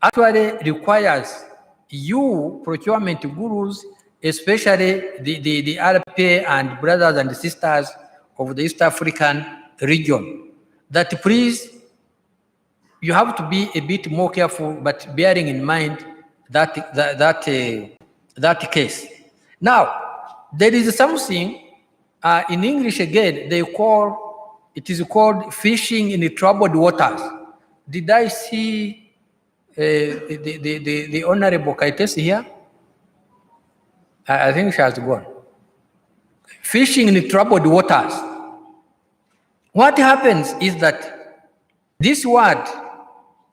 actually requires you procurement gurus, especially the RPA and brothers and sisters of the East African region, that please, you have to be a bit more careful, but bearing in mind that case. Now, there is something in English again, it is called fishing in the troubled waters. Did I see the Honorable Kaites here? I think she has gone. Fishing in the troubled waters. What happens is that this word,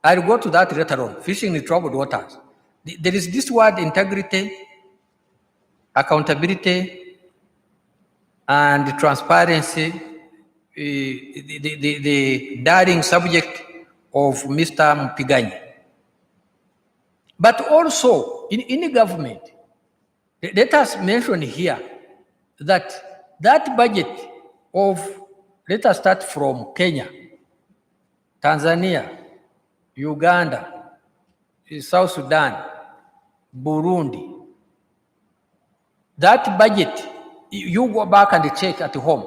I'll go to that later on, fishing in the troubled waters. There is this word integrity, accountability, and transparency, the darling subject of Mr. Mpiganya. But also, in the government, let us mention here that budget of, let us start from Kenya, Tanzania, Uganda, South Sudan, Burundi. That budget, you go back and check at home,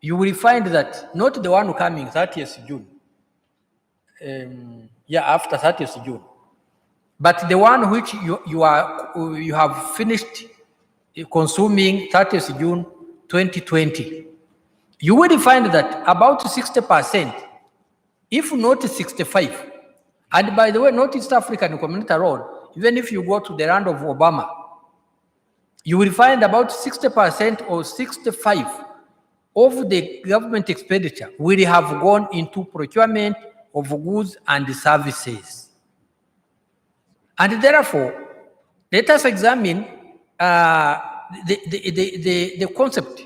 you will find that not the one coming 30th June, after 30th June, but the one which you have finished consuming 30th June 2020. You will find that about 60%, if not 65%, and by the way, not East African community alone, even if you go to the land of Obama, you will find about 60% or 65% of the government expenditure will have gone into procurement of goods and services. And therefore, let us examine the concept.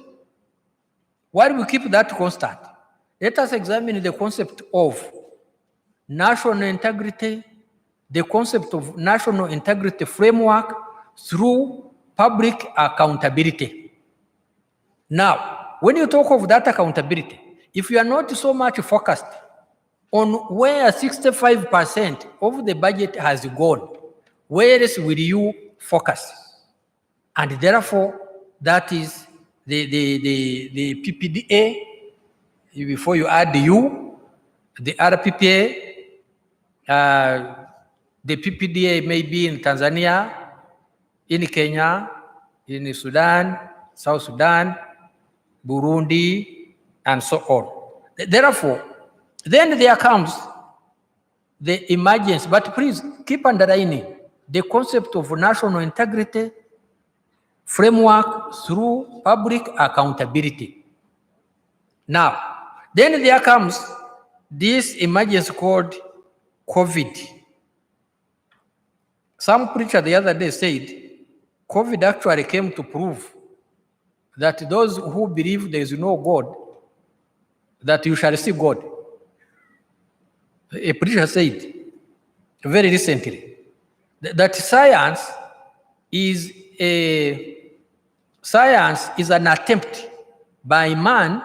While we keep that constant, let us examine the concept of national integrity, the concept of national integrity framework through public accountability. Now, when you talk of that accountability, if you are not so much focused on where 65% of the budget has gone, where else will you focus? And therefore, that is the PPDA, before you add the U, the RPPA, the PPDA may be in Tanzania, in Kenya, in Sudan, South Sudan, Burundi, and so on. Therefore, then there comes the emergence, but please keep underlining the concept of national integrity framework through public accountability. Now, then there comes this emergence called COVID. Some preacher the other day said, COVID actually came to prove that those who believe there is no God, that you shall see God. A preacher said very recently that science is an attempt by man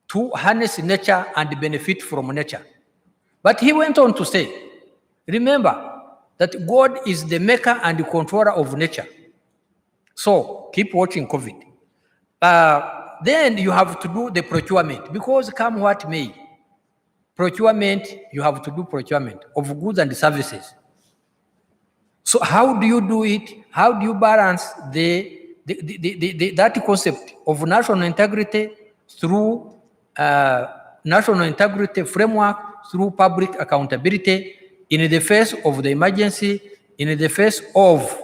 to harness nature and benefit from nature. But he went on to say, remember that God is the maker and controller of nature. So keep watching COVID. Then you have to do the procurement, because come what may, procurement, you have to do procurement of goods and services. So how do you do it? How do you balance that concept of national integrity through national integrity framework, through public accountability in the face of the emergency, in the face of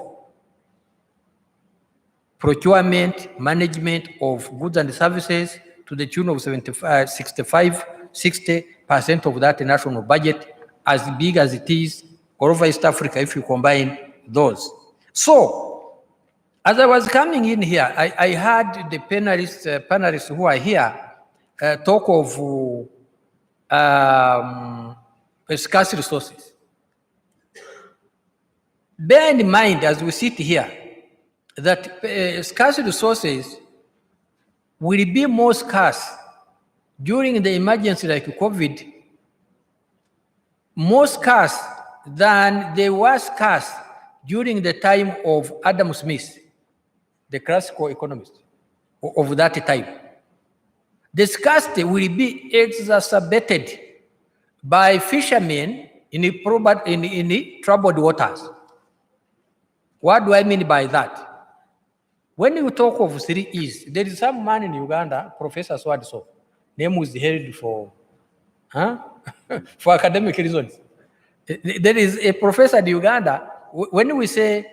procurement, management of goods and services to the tune of 60% of that national budget, as big as it is all over East Africa if you combine those. So, as I was coming in here, I heard the panelists who are here talk of scarce resources. Bear in mind as we sit here that scarce resources will be more scarce during the emergency like COVID, more scarce than they were scarce during the time of Adam Smith, the classical economist of that time. The scarcity will be exacerbated by fishermen in troubled waters. What do I mean by that? When you talk of 3 E's, there is some man in Uganda, Professor Swadso, name was held for academic reasons. There is a professor in Uganda, when we say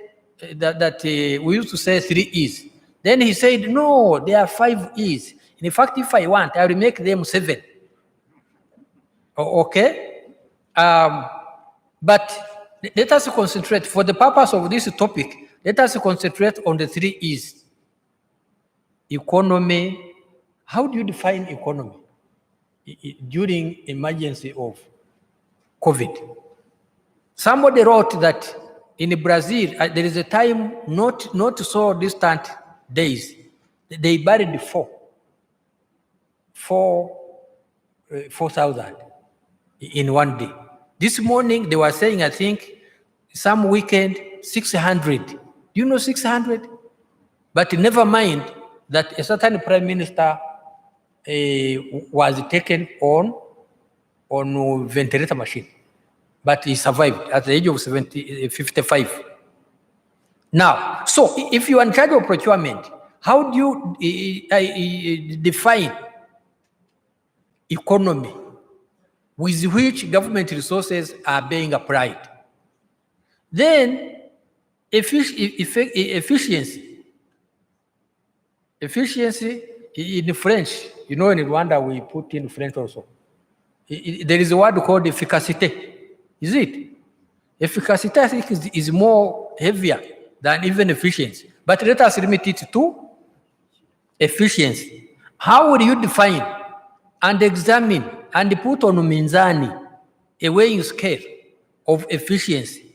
that we used to say 3 E's, then he said, no, there are 5 E's. In fact, if I want, I will make them 7. Okay? But let us concentrate, for the purpose of this topic, let us concentrate on the 3 E's. Economy. How do you define economy during emergency of COVID? Somebody wrote that in Brazil, there is a time not so distant days, they buried 4,000 in one day. This morning, they were saying, I think, some weekend, 600. Do you know 600? But never mind that a certain prime minister was taken on ventilator machine, but he survived at the age of 55. Now, so if you are in charge of procurement, how do you define economy with which government resources are being applied? Then efficiency. Efficiency in French, you know, in Rwanda we put in French also. There is a word called efficacité. Is it? Efficacité, I think, is more heavier than even efficiency. But let us limit it to efficiency. How will you define and examine and put on minzani a weighing scale of efficiency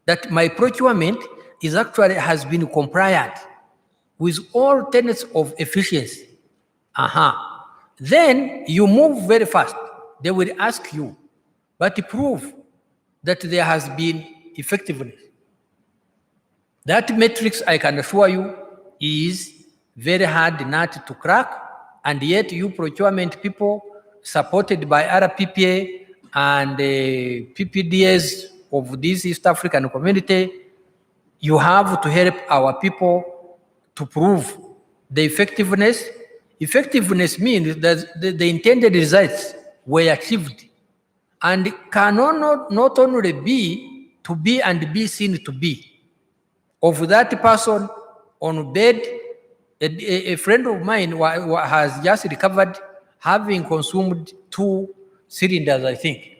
that my procurement is actually has been compliant with all tenets of efficiency? Then you move very fast. They will ask you, but prove that there has been effectiveness. That matrix, I can assure you, is very hard nut to crack, and yet you procurement people, supported by RPPA and PPDS of this East African community, you have to help our people to prove the effectiveness. Effectiveness means that the intended results were achieved and can not only be to be and be seen to be. Of that person on bed, a friend of mine has just recovered having consumed 2 cylinders, I think.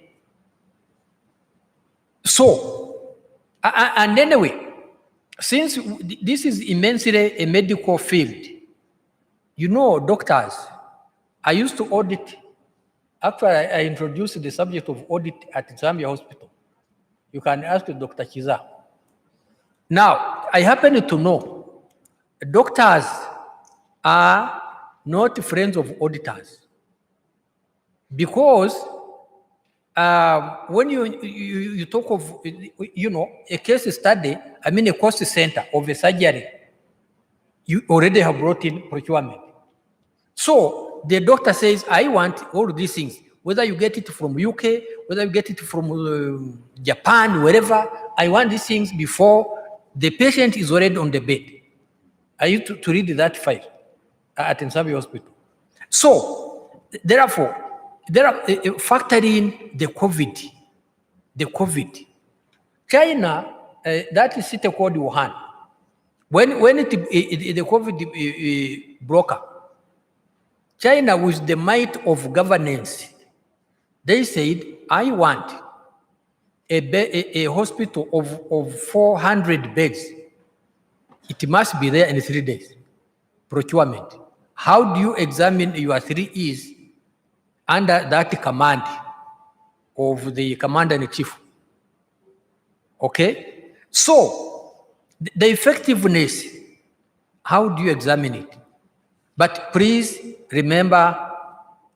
So, and anyway, since this is immensely a medical field, you know, doctors, I used to audit. Actually, I introduced the subject of audit at Zambia Hospital. You can ask Dr. Chiza. Now, I happen to know doctors are not friends of auditors, because when you talk of, you know, a case study, I mean a cost center of a surgery, you already have brought in procurement. So the doctor says, I want all these things, whether you get it from UK, whether you get it from Japan, wherever, I want these things before the patient is already on the bed. I used to read that file at Zambia Hospital. So, therefore, factor in the COVID. China, that is city called Wuhan. When the COVID broke up, China, with the might of governance, they said, I want a hospital of 400 beds. It must be there in 3 days. Procurement. How do you examine your 3 E's under that command of the commander-in-chief? Okay? So, the effectiveness, how do you examine it? But please remember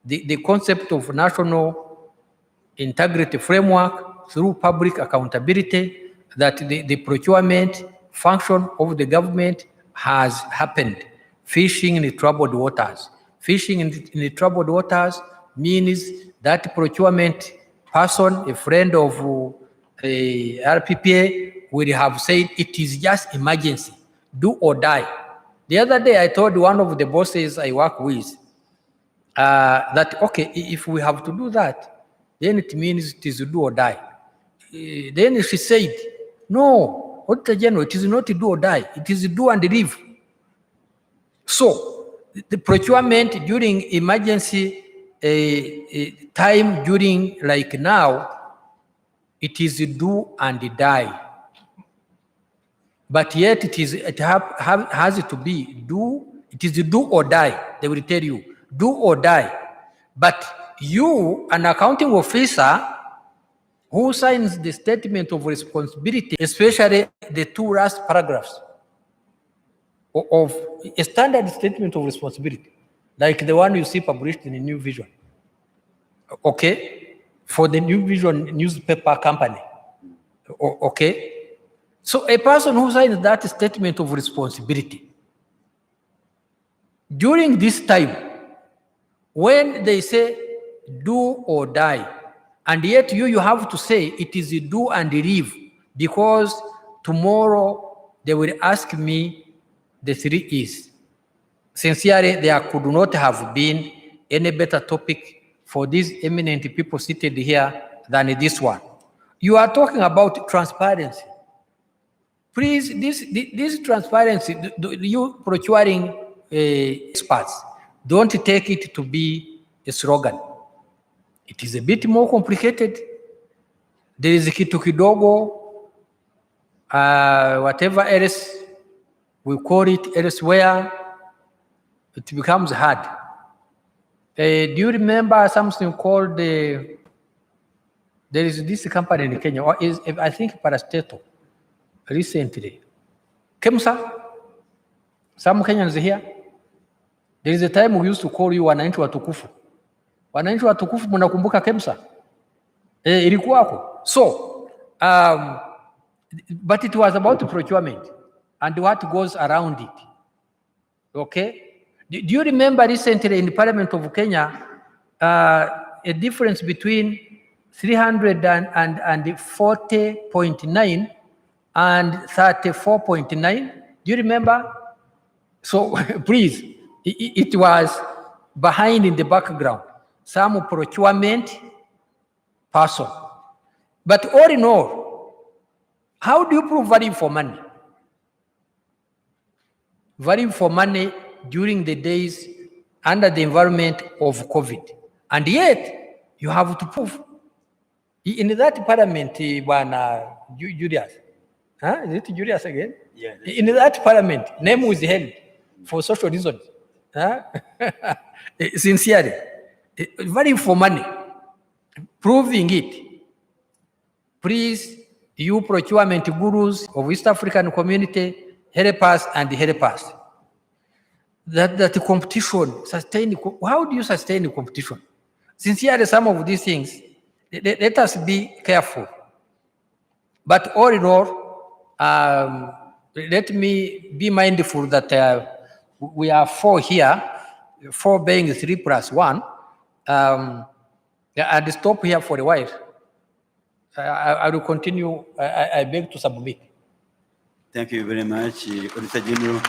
the concept of national integrity framework through public accountability that the procurement function of the government has happened. Fishing in the troubled waters. Fishing in the troubled waters means that procurement person, a friend of RPPA, will have said it is just emergency, do or die. The other day I told one of the bosses I work with that, okay, if we have to do that, then it means it is do or die. Then she said, no, Auditor General, it is not do or die, it is do and live. So the procurement during emergency time, during like now, it is do and die. But yet it has to be do, it is do or die. They will tell you, do or die. But you, an accounting officer who signs the statement of responsibility, especially the two last paragraphs of a standard statement of responsibility, like the one you see published in the New Vision, okay, for the New Vision newspaper company, okay. So a person who signs that statement of responsibility, during this time, when they say do or die, and yet you have to say it is do and live, because tomorrow they will ask me the 3 E's. Sincerely, there could not have been any better topic for these eminent people seated here than this one. You are talking about transparency. Please, this transparency, you procuring experts, don't take it to be a slogan. It is a bit more complicated. There is kitu kidogo, whatever else we call it elsewhere, it becomes hard. Do you remember something called there is this company in Kenya, or is, I think, Parastatal, recently. KEMSA, some Kenyans here. There is a time we used to call you wananchi watukufu. Wananchi watukufu, mnakumbuka KEMSA? Ilikuwako. So, but it was about procurement and what goes around it. Okay? Do you remember recently in the Parliament of Kenya, a difference between 340.9 and 34.9? Do you remember? So please, it was behind in the background, some procurement person. But all in all, how do you prove value for money? Value for money during the days under the environment of COVID. And yet, you have to prove. In that parliament, Julius, is it Julius again? Yeah. In that parliament, name was held for social reasons. Sincerely, value for money, proving it. Please, you procurement gurus of East African community, help us and help us. That the competition, how do you sustain the competition? Sincerely, some of these things, let us be careful. But all in all, let me be mindful that we are 4 here, 4 being 3 plus 1. I'll stop here for a while. I will continue. I beg to submit. Thank you very much, Auditor General.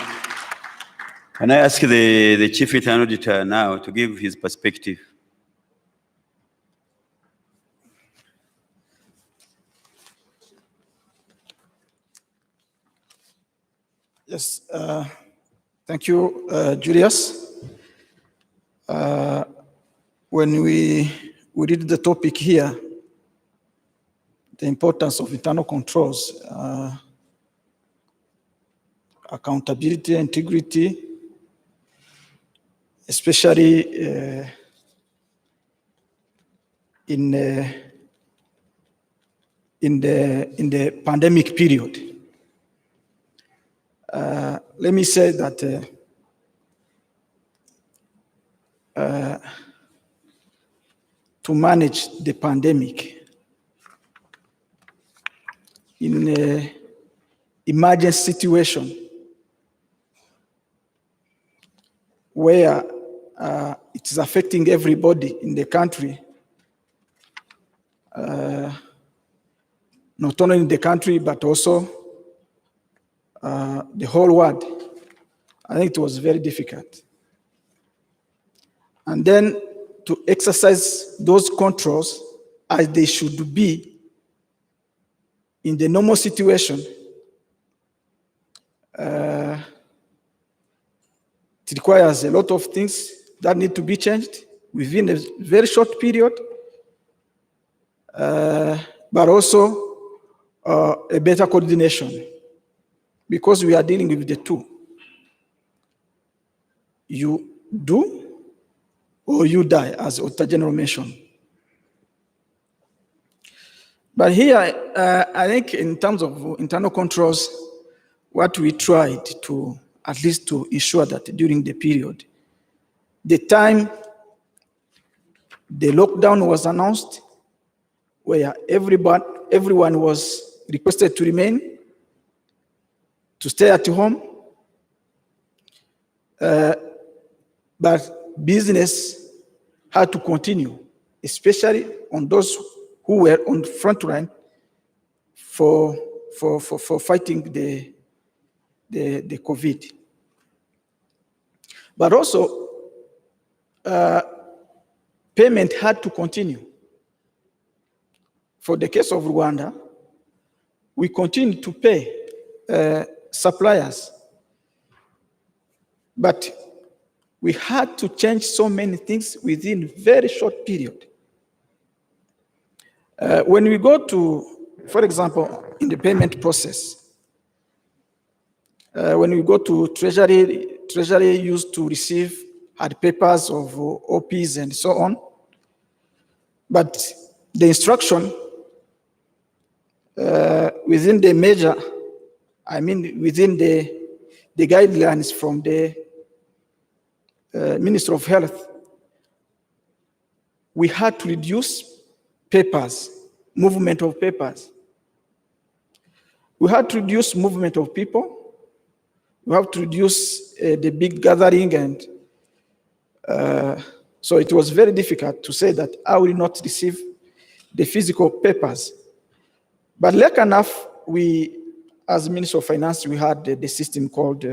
Can I ask the Chief Return Auditor now to give his perspective? Yes, thank you, Julius. When we did the topic here, the importance of internal controls, accountability, integrity, especially in the pandemic period. Let me say that to manage the pandemic, in an emergency situation where it is affecting everybody in the country, not only in the country, but also the whole world. I think it was very difficult. And then to exercise those controls as they should be in the normal situation, it requires a lot of things that need to be changed within a very short period, but also a better coordination, because we are dealing with the two. You do or you die, as Auditor General mentioned. But here, I think in terms of internal controls, what we tried to, at least to ensure that during the period, the time the lockdown was announced, where everyone was requested to remain, to stay at home, but business had to continue, especially on those who were on the front line for fighting the COVID. But also, payment had to continue. For the case of Rwanda, we continued to pay suppliers, but we had to change so many things within a very short period. When we go to, for example, in the payment process, when we go to Treasury used to receive hard papers of OPs and so on, but the instruction within the measure, within the guidelines from the Minister of Health, we had to reduce papers, movement of papers. We had to reduce movement of people. We have to reduce the big gathering, and so it was very difficult to say that I will not receive the physical papers. But like enough, we, as Minister of Finance, we had the system called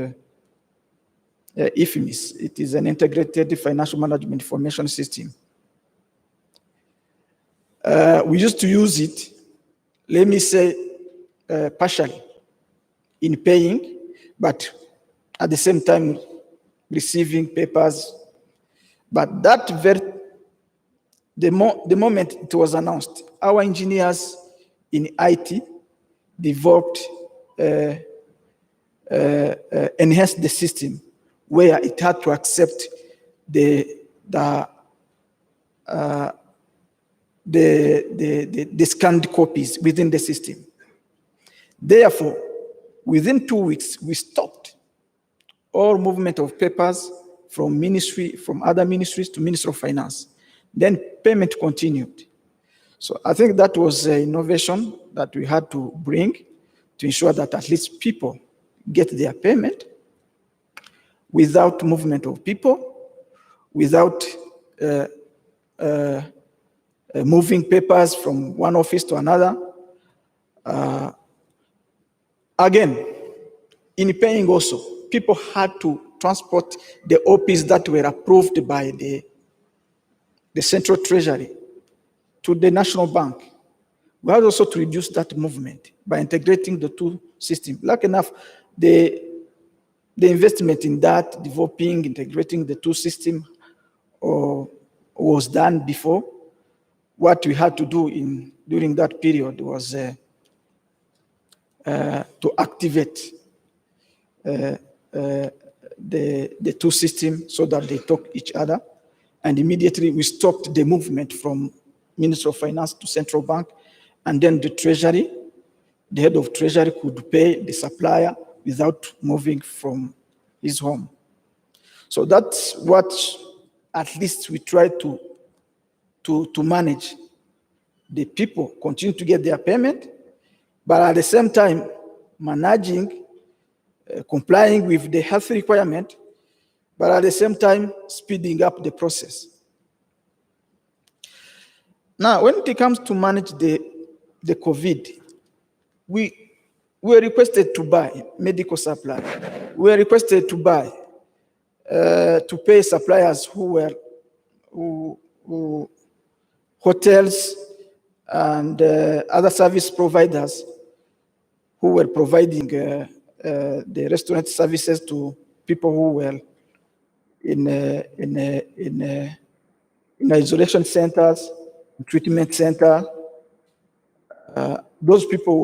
IFMIS. It is an integrated financial management information system. We used to use it, let me say, partially in paying, but at the same time receiving papers. But that the moment it was announced, our engineers in IT developed, enhanced the system where it had to accept the scanned copies within the system. Therefore, within 2 weeks, we stopped all movement of papers from other ministries to Ministry of Finance. Then payment continued. So I think that was an innovation that we had to bring to ensure that at least people get their payment without movement of people, without moving papers from one office to another. Again, in paying also, people had to transport the OPs that were approved by the Central Treasury to the National Bank. We had also to reduce that movement by integrating the two systems. Like enough, the investment in that, developing, integrating the two systems was done before. What we had to do during that period was to activate the two systems so that they talk each other. And immediately we stopped the movement from Ministry of Finance to Central Bank. And then the Treasury, the head of Treasury could pay the supplier without moving from his home. So that's what at least we tried to manage. The people continue to get their payment. but at the same time, managing, complying with the health requirement, but at the same time, speeding up the process. Now, when it comes to manage the COVID, we were requested to buy medical supply. We were requested to buy, to pay suppliers who hotels and other service providers who were providing the restaurant services to people who were in isolation centers, treatment center. Those people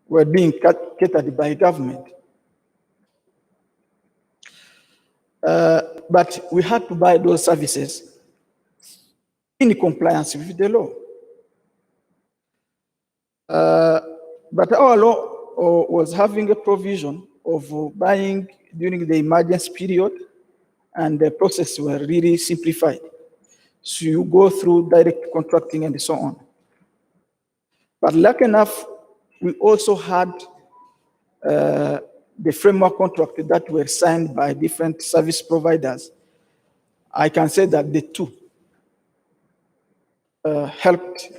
were being catered by government. But we had to buy those services in compliance with the law. But our law was having a provision of buying during the emergency period, and the process were really simplified. So you go through direct contracting and so on. But lucky enough, we also had the framework contract that were signed by different service providers. I can say that the two helped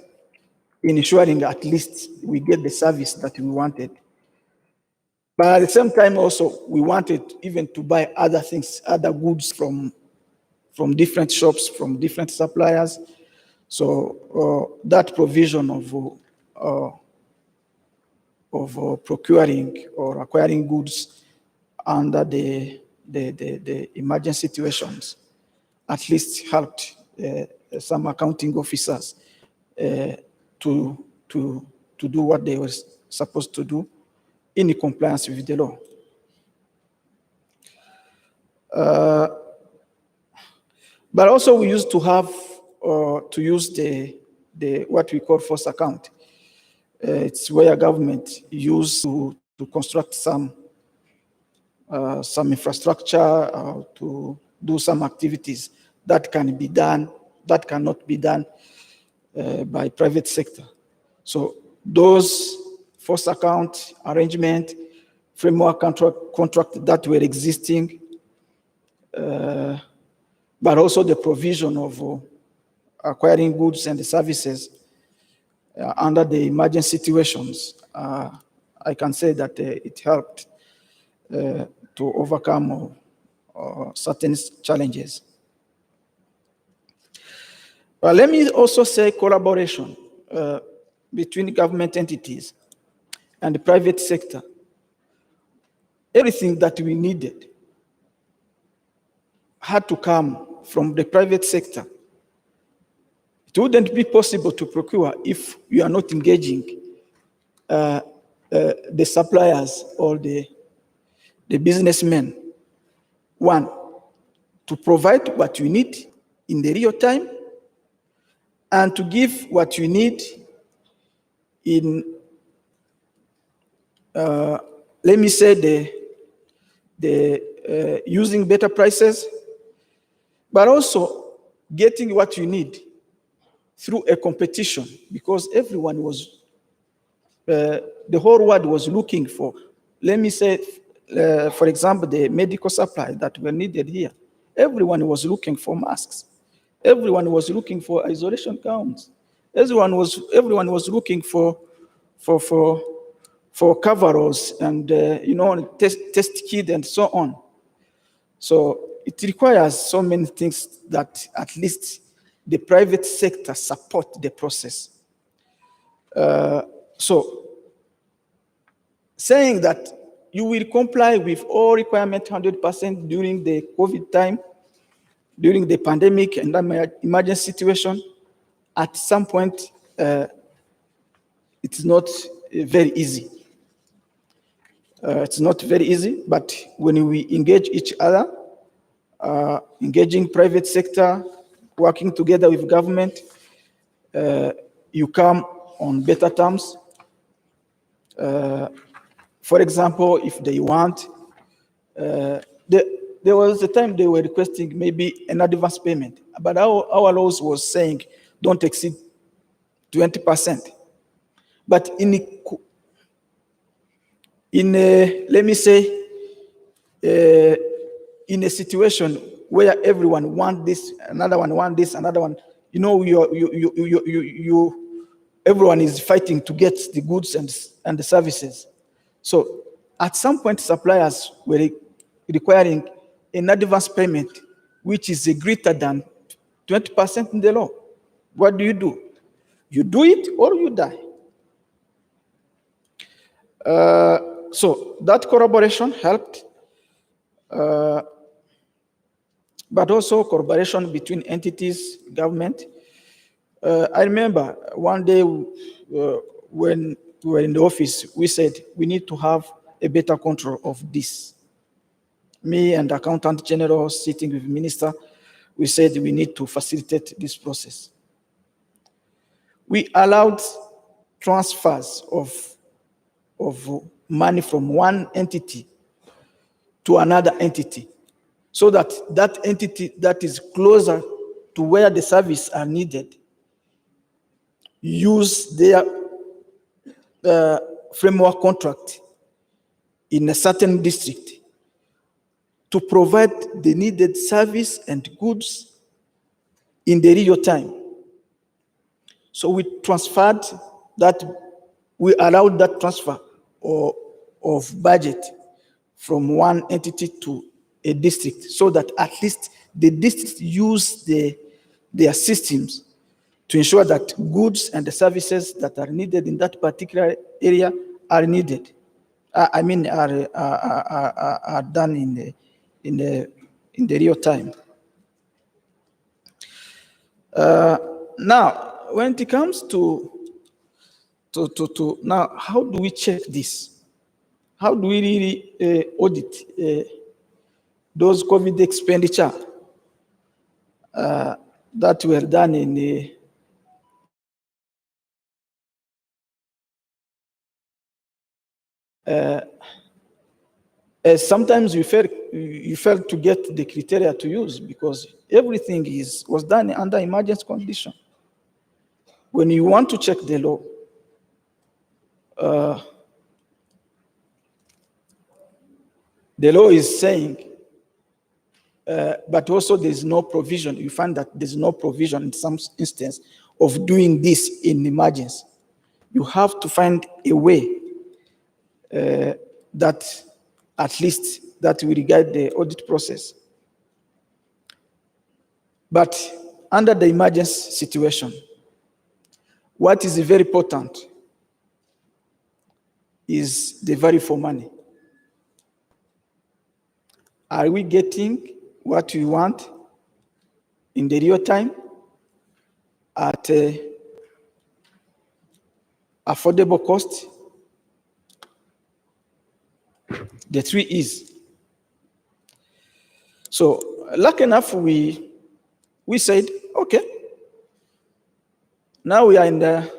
in ensuring at least we get the service that we wanted. But at the same time also, we wanted even to buy other things, other goods from different shops, from different suppliers. So that provision of procuring or acquiring goods under the emergency situations at least helped some accounting officers to do what they were supposed to do in compliance with the law. But also we used to have to use the what we call force account. It's where government used to construct some infrastructure to do some activities that can be done, that cannot be done by private sector. So those force account arrangement, framework contract that were existing, but also the provision of acquiring goods and services under the emergency situations, I can say that it helped to overcome certain challenges. But let me also say collaboration between government entities and the private sector. Everything that we needed had to come from the private sector. It wouldn't be possible to procure if we are not engaging the suppliers or the businessmen. One, to provide what you need in the real time, and to give what you need in, let me say, using better prices, but also getting what you need through a competition, because everyone was, the whole world was looking for, let me say, for example, the medical supply that were needed here. Everyone was looking for masks. Everyone was looking for isolation gowns. Everyone was looking for coveralls and test kit and so on. So it requires so many things that at least the private sector support the process. So saying that you will comply with all requirements 100% during the COVID time, during the pandemic and emergency situation, at some point, it's not very easy. It's not very easy, but when we engage each other, engaging private sector, working together with government, you come on better terms. For example, if they want, there was a time they were requesting maybe an advance payment, but our laws was saying don't exceed 20%. But in a, let me say, in a situation where everyone want this, another one want this, another one, you know, everyone is fighting to get the goods and the services. So at some point, suppliers were requiring an advance payment, which is greater than 20% in the law. What do? You do it or you die. So that corroboration helped, but also corroboration between entities, government. I remember one day when we were in the office, we said we need to have a better control of this. Me and the Accountant General sitting with the Minister, we said we need to facilitate this process. We allowed transfers of money from one entity to another entity, so that that entity that is closer to where the service are needed use their framework contract in a certain district to provide the needed service and goods in the real time. So we transferred that, we allowed that transfer of budget from one entity to a district, so that at least the districts use their systems to ensure that goods and the services that are needed in that particular area are needed. Are done in the real time. Now, when it comes to now, how do we check this? How do we really audit those COVID expenditure that were done in sometimes you fail to get the criteria to use, because everything was done under emergency condition. When you want to check the law, the law is saying, but also there's no provision. You find that there's no provision in some instance of doing this in emergency. You have to find a way that at least that will guide the audit process. But under the emergency situation, what is very important is the value for money. Are we getting what we want in the real time at affordable cost? The three is. So lucky enough, we said, okay, now we are in the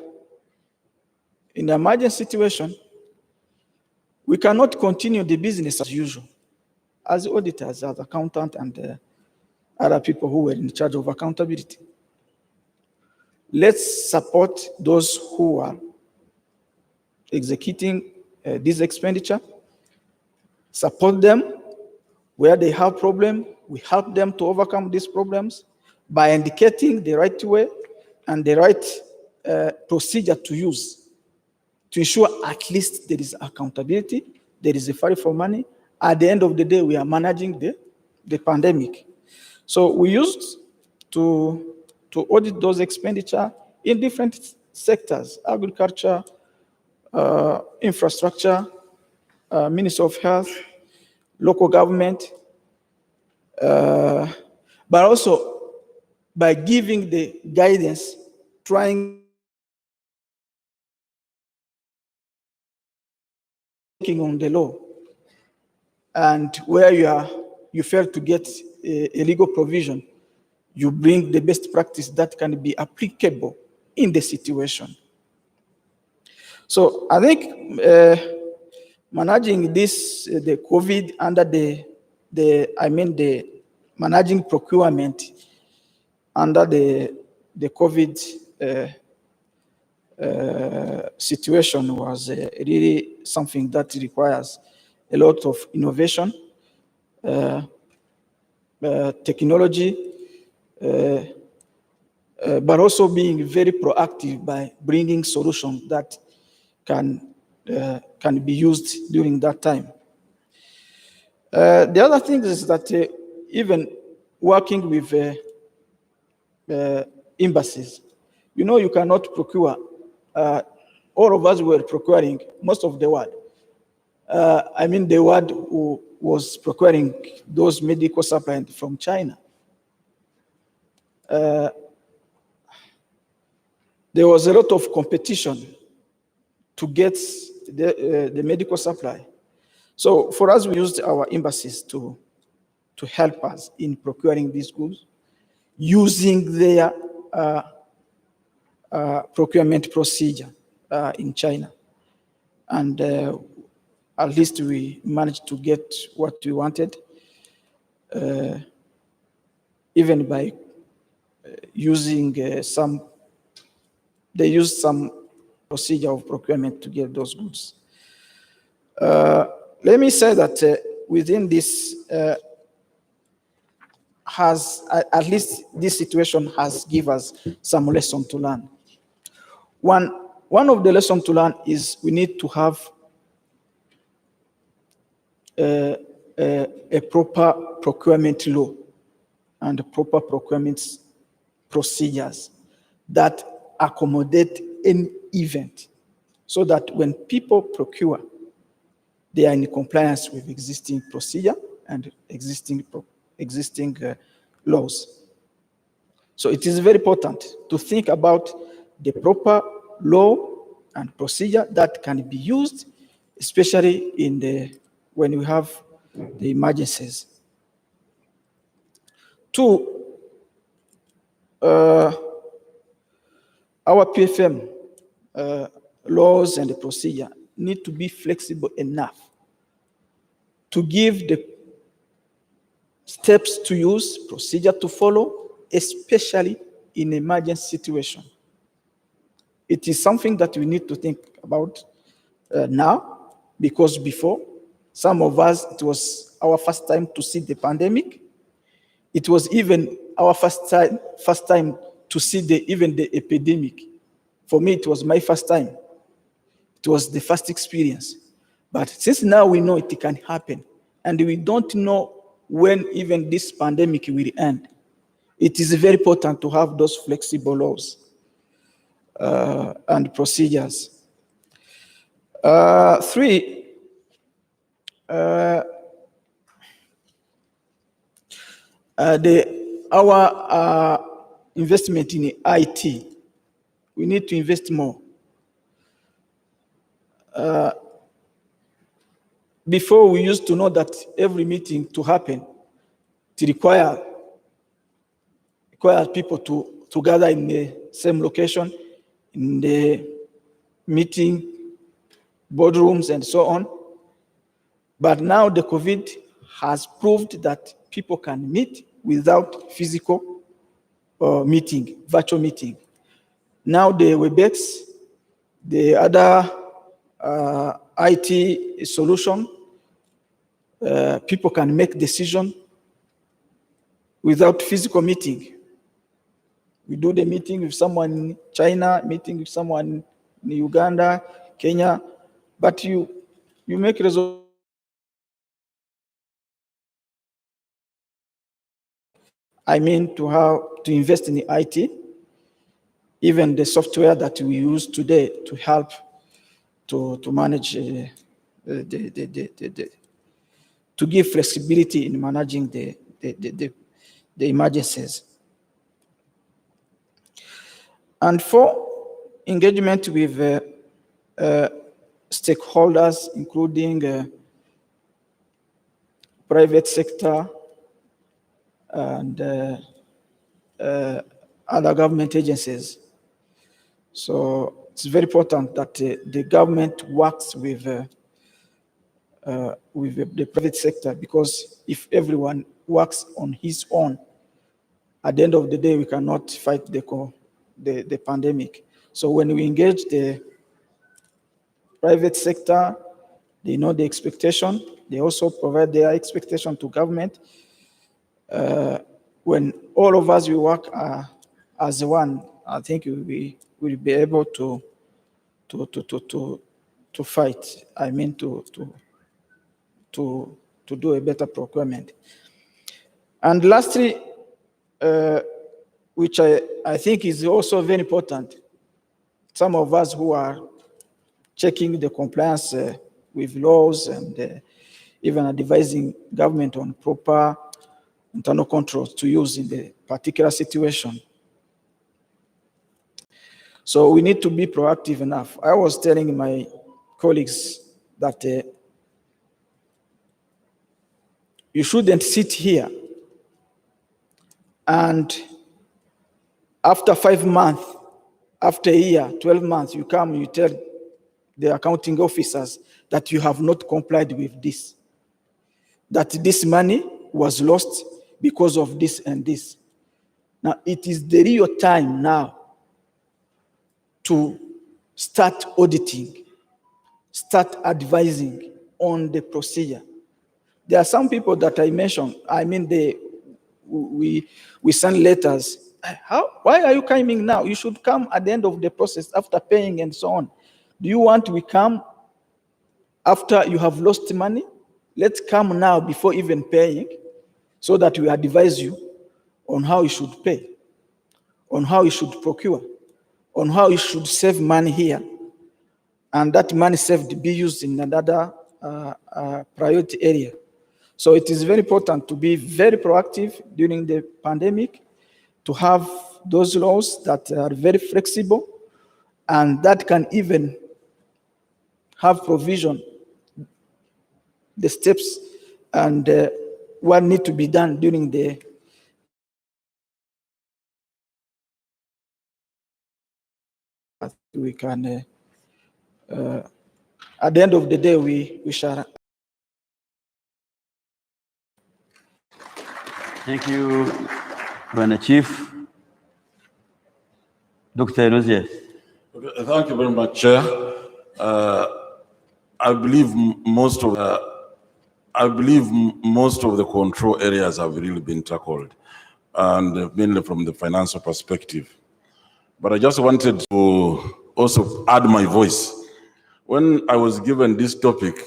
emergency situation. We cannot continue the business as usual, as auditors, as accountant, and other people who were in charge of accountability. Let's support those who are executing this expenditure, support them where they have problems. We help them to overcome these problems by indicating the right way and the right procedure to use to ensure at least there is accountability, there is a value for money. At the end of the day, we are managing the pandemic. So we used to audit those expenditure in different sectors: agriculture, infrastructure, Ministry of Health, local government, but also by giving the guidance, trying on the law, and where you fail to get a legal provision, you bring the best practice that can be applicable in the situation. So I think managing this, the COVID under the managing procurement under the COVID situation was really something that requires a lot of innovation, technology, but also being very proactive by bringing solutions that can be used during that time. The other thing is that even working with embassies, you cannot procure. All of us were procuring most of the world. I mean, the world who was procuring those medical supplies from China. There was a lot of competition to get the medical supply. So for us, we used our embassies to help us in procuring these goods using their procurement procedure in China. And at least we managed to get what we wanted, even by using they used some procedure of procurement to get those goods. Let me say that within this, at least this situation has given us some lesson to learn. One of the lessons to learn is we need to have a proper procurement law and proper procurement procedures that accommodate any event, so that when people procure, they are in compliance with existing procedure and existing laws. So it is very important to think about the proper law and procedure that can be used, especially when we have the emergencies. Two, our PFM laws and the procedure need to be flexible enough to give the steps to use, procedure to follow, especially in emergency situation. It is something that we need to think about now, because before, some of us, it was our first time to see the pandemic. It was even our first time to see even the epidemic. For me, it was my first time. It was the first experience. But since now we know it can happen, and we don't know when even this pandemic will end, it is very important to have those flexible laws and procedures. Three, our investment in IT, we need to invest more. Before, we used to know that every meeting to happen, it requires people to gather in the same location, in the meeting boardrooms and so on. But now the COVID has proved that people can meet without physical meeting, virtual meeting. Now the WebEx, the other IT solution, people can make decision without physical meeting. We do the meeting with someone in China, meeting with someone in Uganda, Kenya, but you make resolution. I mean, to invest in the IT, even the software that we use today to help to manage to give flexibility in managing the emergencies. And for engagement with stakeholders, including private sector and other government agencies. So it's very important that the government works with the private sector, because if everyone works on his own, at the end of the day, we cannot fight the pandemic. So when we engage the private sector, they know the expectation. They also provide their expectation to government. When all of us we work as one, I think we will be able to fight. I mean to do a better procurement. And lastly, which I think is also very important, some of us who are checking the compliance with laws and even advising government on proper internal controls to use in the particular situation. So we need to be proactive enough. I was telling my colleagues that you shouldn't sit here and after 5 months, after a year, 12 months, you come and you tell the accounting officers that you have not complied with this, that this money was lost because of this and this. Now, it is the real time now to start auditing, start advising on the procedure. There are some people that I mentioned, I mean, we send letters. Why are you coming now? You should come at the end of the process after paying and so on. Do you want we come after you have lost money? Let's come now before even paying so that we advise you on how you should pay, on how you should procure, on how you should save money here. And that money saved be used in another priority area. So it is very important to be very proactive during the pandemic, to have those laws that are very flexible and that can even have provision, the steps and what need to be done during the we can at the end of the day we shall. Thank you, Bwana Chief. Dr. Rosier. Okay, thank you very much, Chair. I believe most of the control areas have really been tackled, and mainly from the financial perspective. But I just wanted to also add my voice. When I was given this topic,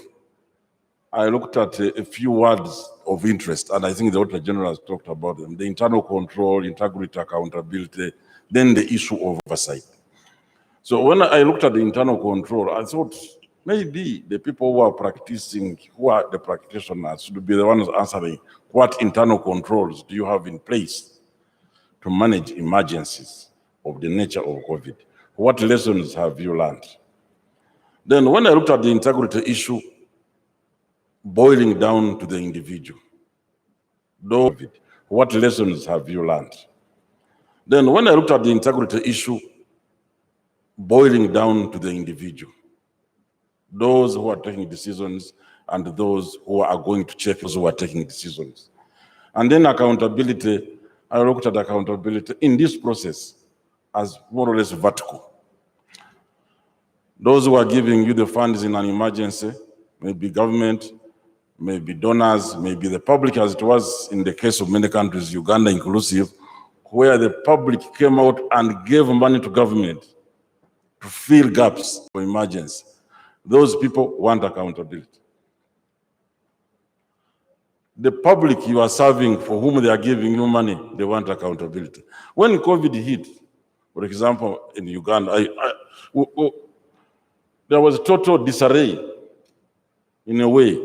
I looked at a few words of interest, and I think the Auditor General has talked about them: the internal control, integrity, accountability, then the issue of oversight. So when I looked at the internal control, I thought maybe the people who are practicing, who are the practitioners, should be the ones answering what internal controls do you have in place to manage emergencies of the nature of COVID? What lessons have you learned? Then when I looked at the integrity issue, boiling down to the individual, what lessons have you learned? Then when I looked at the integrity issue, boiling down to the individual, those who are taking decisions and those who are going to check those who are taking decisions. And then accountability, I looked at accountability in this process as more or less vertical. Those who are giving you the funds in an emergency, maybe government, maybe donors, maybe the public, as it was in the case of many countries, Uganda inclusive, where the public came out and gave money to government to fill gaps for emergency. Those people want accountability. The public you are serving, for whom they are giving you money, they want accountability. When COVID hit, for example, in Uganda, there was total disarray in a way.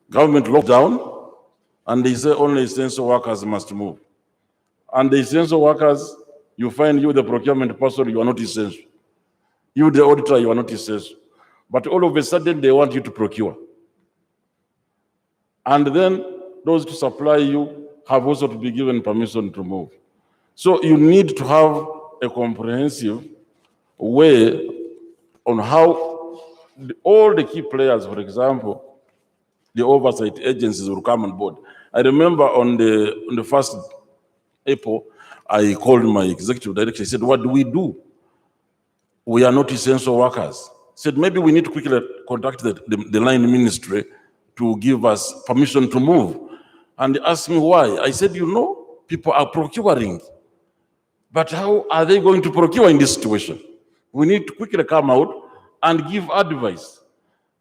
Government locked down, and they say only essential workers must move. And the essential workers, you find you, the procurement person, you are not essential. You, the auditor, you are not essential. But all of a sudden, they want you to procure. And then those to supply you have also to be given permission to move. So you need to have a comprehensive way on how all the key players, for example, the oversight agencies will come on board. I remember on the first April, I called my executive director. I said, what do we do we are not essential workers. Said maybe we need to quickly contact the line ministry to give us permission to move. And they asked me why. I said, you know, people are procuring. But how are they going to procure in this situation? We need to quickly come out and give advice.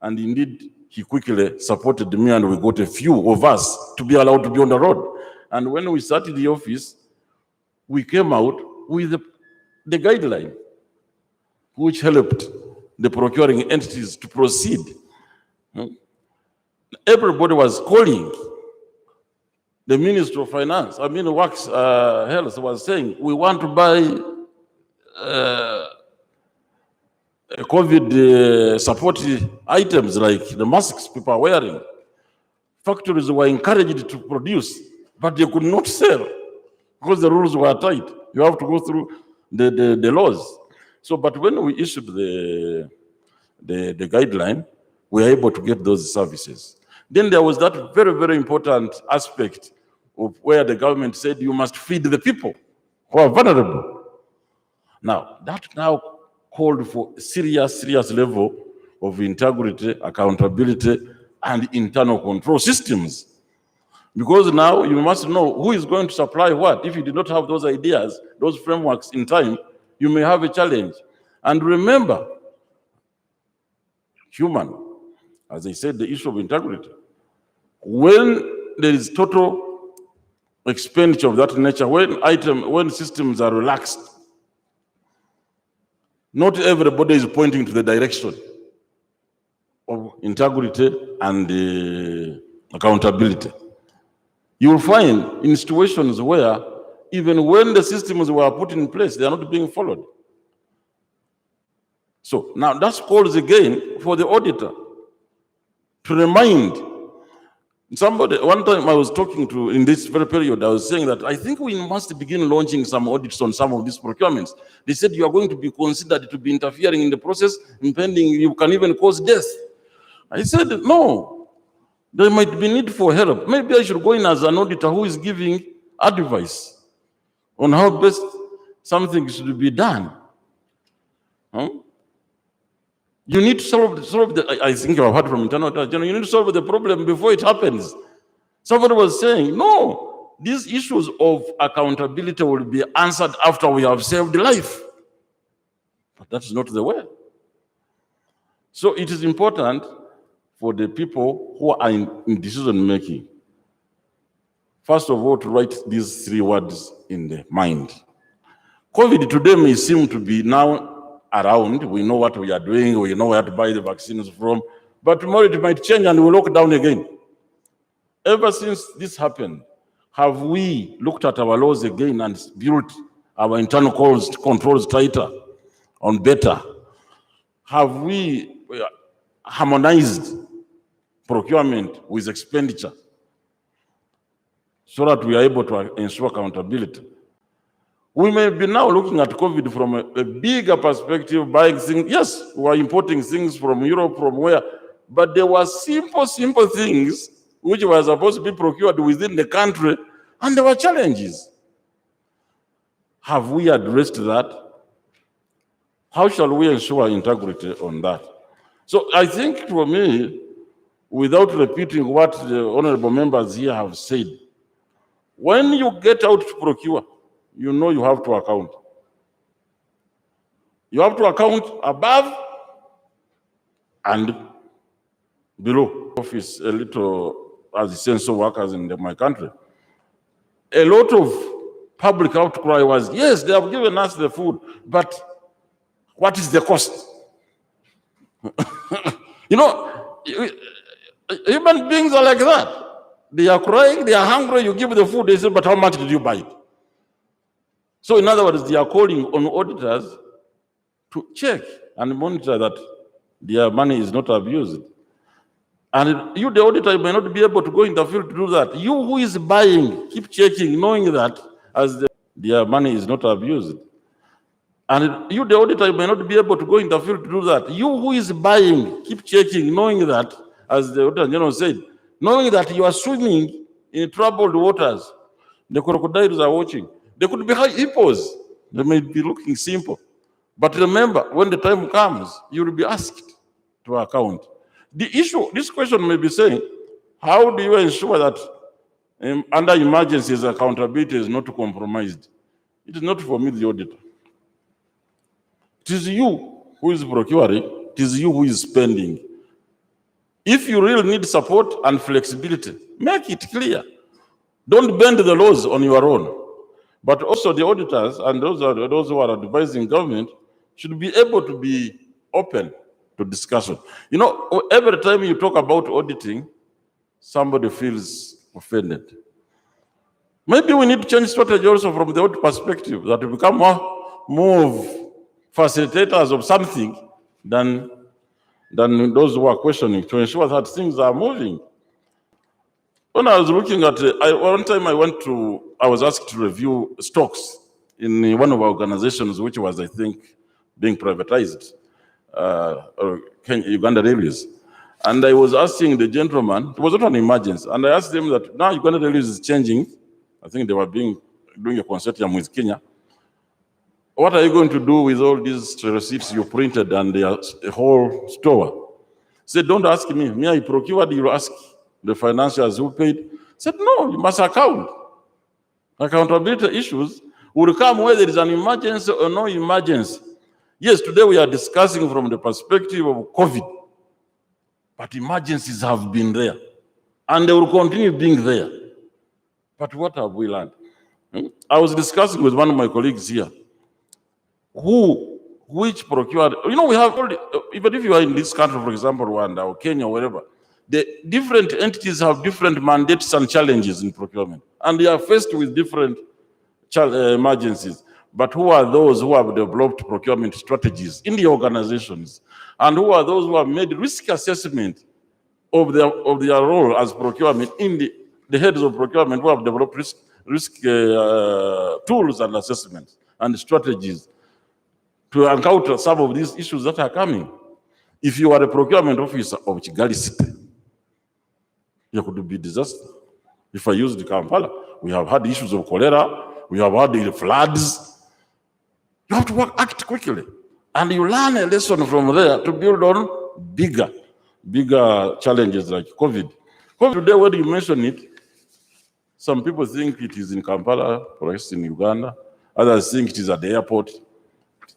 And indeed, he quickly supported me, and we got a few of us to be allowed to be on the road. And when we started the office, we came out with the guideline, which helped the procuring entities to proceed. Everybody was calling. The Minister of Finance, Works, Health was saying, we want to buy COVID support items like the masks people are wearing. Factories were encouraged to produce, but they could not sell because the rules were tight. You have to go through the laws. So, but when we issued the guideline, we were able to get those services. Then there was that very, very important aspect of where the government said you must feed the people who are vulnerable. Now, that now called for serious level of integrity, accountability, and internal control systems. Because now you must know who is going to supply what. If you do not have those ideas, those frameworks in time, you may have a challenge. And remember, human, as I said, the issue of integrity. When there is total expenditure of that nature, when systems are relaxed, not everybody is pointing to the direction of integrity and accountability. You will find in situations where even when the systems were put in place, they are not being followed. So now that calls again for the auditor to remind somebody. One time I was talking to, in this very period, I was saying that I think we must begin launching some audits on some of these procurements. They said you are going to be considered to be interfering in the process, impending, you can even cause death. I said, no, there might be need for help. Maybe I should go in as an auditor who is giving advice on how best something should be done. You need to solve the, I think I've heard from internal, you need to solve the problem before it happens. Somebody was saying, no, these issues of accountability will be answered after we have saved life. But that's not the way. So it is important for the people who are in decision making, first of all, to write these 3 words in the mind. COVID today may seem to be now around. We know what we are doing. We know where to buy the vaccines from. But tomorrow it might change and we'll lock down again. Ever since this happened, have we looked at our laws again and built our internal controls tighter and better? Have we harmonized procurement with expenditure so that we are able to ensure accountability? We may be now looking at COVID from a bigger perspective, buying things. Yes, we are importing things from Europe, from where, but there were simple things which were supposed to be procured within the country, and there were challenges. Have we addressed that? How shall we ensure integrity on that? So I think for me, without repeating what the honorable members here have said, when you get out to procure, you know you have to account. You have to account above and below. Office a little as essential workers in my country. A lot of public outcry was, yes, they have given us the food, but what is the cost? You know, human beings are like that. They are crying, they are hungry, you give the food, they say, but how much did you buy it? So in other words, they are calling on auditors to check and monitor that their money is not abused. And you, the auditor, may not be able to go in the field to do that. You who is buying, keep checking, knowing that as their money is not abused. And you, the auditor, may not be able to go in the field to do that. You who is buying, keep checking, knowing that, as the Auditor General said, knowing that you are swimming in troubled waters. The crocodiles are watching. They could be hippos. They may be looking simple, But remember, when the time comes, you will be asked to account. The issue, this question may be saying, how do you ensure that under emergencies accountability is not compromised? It is not for me, the auditor. It is you who is procuring, it is you who is spending. If you really need support and flexibility, make it clear. Don't bend the laws on your own. But also the auditors and those who are advising government should be able to be open to discussion. You know, every time you talk about auditing, somebody feels offended. Maybe we need to change strategy also from the audit perspective, that we become more of facilitators of something than those who are questioning, to ensure that things are moving. When I was looking at one time I was asked to review stocks in one of our organizations, which was, I think, being privatized, Uganda Railways. And I was asking the gentleman, it was not an emergency, and I asked him that now Uganda Railways is changing. I think they were doing a consortium with Kenya. What are you going to do with all these receipts you printed and the whole store? He said, don't ask me. Me, I procured, you ask the financials who paid. He said, no, you must account. Accountability issues will come whether there is an emergency or no emergency. Yes, today we are discussing from the perspective of COVID, but emergencies have been there and they will continue being there. But what have we learned? I was discussing with one of my colleagues here, which procured, you know, we have already, even if you are in this country, for example, Rwanda or Kenya or wherever, the different entities have different mandates and challenges in procurement, and they are faced with different emergencies. But who are those who have developed procurement strategies in the organizations? And who are those who have made risk assessment of their role as procurement in the heads of procurement, who have developed risk tools and assessments and strategies to encounter some of these issues that are coming? If you are a procurement officer of Kigali City, there could be disaster. If I use the Kampala, we have had issues of cholera, we have had the floods. You have to act quickly. And you learn a lesson from there to build on bigger challenges like COVID. COVID today, when you mention it, some people think it is in Kampala, perhaps in Uganda. Others think it is at the airport.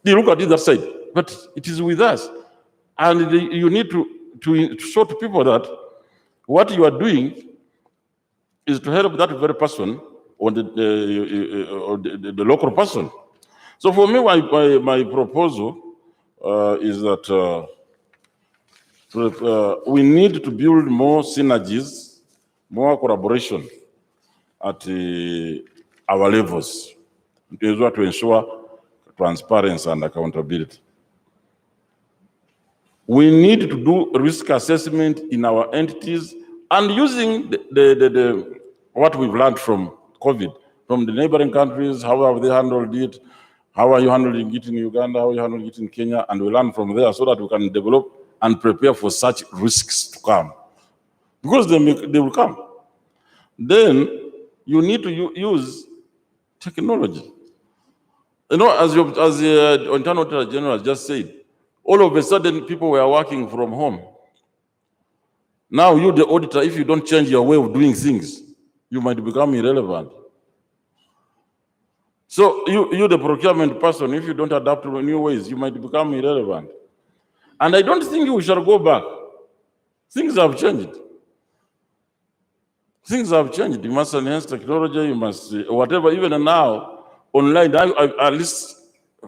They look at it that side, but it is with us. And you need to show to people that what you are doing is to help that very person or the local person. So for me, my proposal is that we need to build more synergies, more collaboration at our levels to ensure transparency and accountability. We need to do risk assessment in our entities and using what we've learned from COVID, from the neighboring countries. How have they handled it? How are you handling it in Uganda? How are you handling it in Kenya? And we learn from there so that we can develop and prepare for such risks to come. Because they will come. Then you need to use technology. You know, as the Internal Auditor General just said, all of a sudden people were working from home. Now you, the auditor, if you don't change your way of doing things, you might become irrelevant. So you the procurement person, if you don't adapt to new ways, you might become irrelevant. And I don't think we shall go back. Things have changed. Things have changed. You must enhance technology, you must, whatever, even now, online, at least,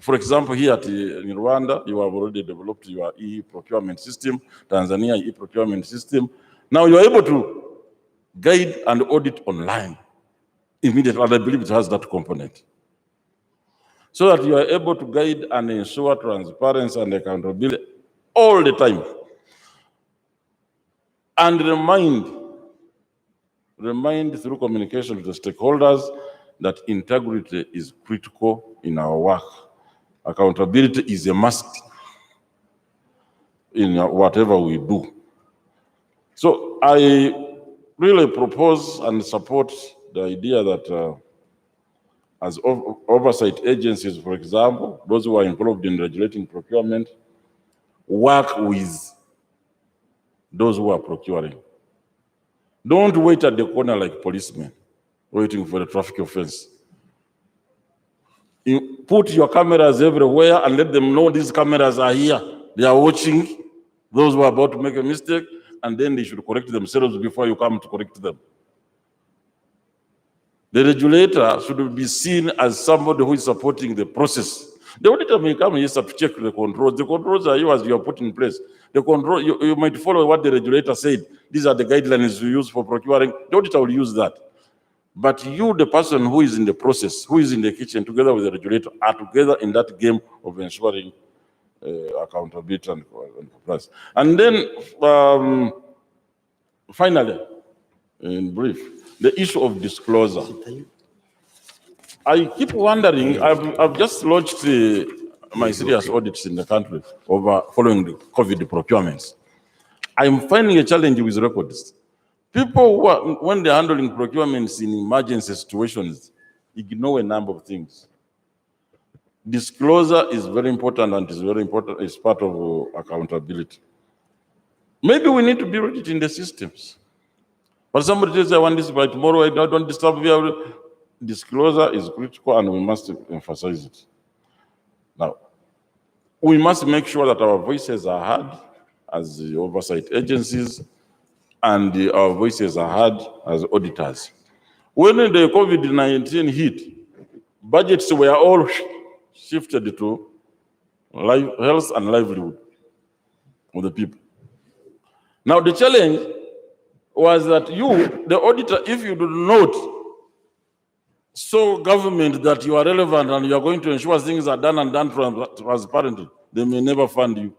for example, here in Rwanda, you have already developed your e-procurement system, Tanzania e-procurement system. Now you are able to guide and audit online immediately, and I believe it has that component. So that you are able to guide and ensure transparency and accountability all the time. And remind through communication with the stakeholders that integrity is critical in our work. Accountability is a must in whatever we do. So I really propose and support the idea that as oversight agencies, for example, those who are involved in regulating procurement, work with those who are procuring. Don't wait at the corner like policemen waiting for the traffic offense. You put your cameras everywhere and let them know these cameras are here. They are watching those who are about to make a mistake, and then they should correct themselves before you come to correct them. The regulator should be seen as somebody who is supporting the process. The auditor may come here to check the controls. The controls are yours, you are put in place. The control, you might follow what the regulator said. These are the guidelines you use for procuring. The auditor will use that. But you, the person who is in the process, who is in the kitchen together with the regulator, are together in that game of ensuring accountability and compliance. And then, finally, in brief, the issue of disclosure. I keep wondering, I've just launched my serious audits in the country following the COVID procurements. I'm finding a challenge with records. People who are, when they're handling procurements in emergency situations, ignore a number of things. Disclosure is very important, and is very important, it's part of accountability. Maybe we need to build it in the systems. But somebody says, I want this by tomorrow, I don't disturb you. Disclosure is critical, and we must emphasize it. Now, we must make sure that our voices are heard as the oversight agencies, and our voices are heard as auditors. When the COVID-19 hit, budgets were all shifted to health and livelihood of the people. Now the challenge was that you, the auditor, if you do not show government that you are relevant and you are going to ensure things are done and done transparently, they may never fund you.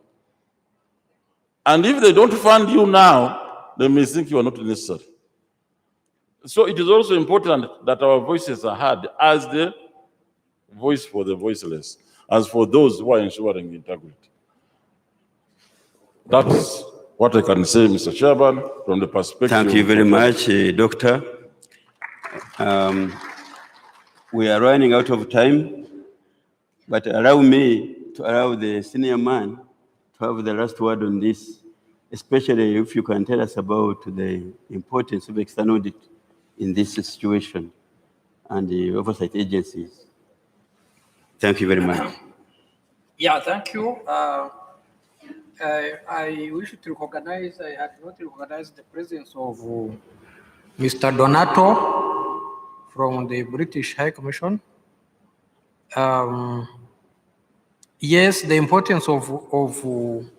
And if they don't fund you now, they may think you are not necessary. So it is also important that our voices are heard as the voice for the voiceless, as for those who are ensuring integrity. That's what I can say, Mr. Chairman, from the perspective. Thank you very much, Doctor. We are running out of time, but allow me to allow the senior man to have the last word on this, especially if you can tell us about the importance of external audit in this situation and the oversight agencies. Thank you very much. Yeah, thank you. I wish to recognize, I had not recognized the presence of Mr. Donato from the British High Commission. Yes, the importance of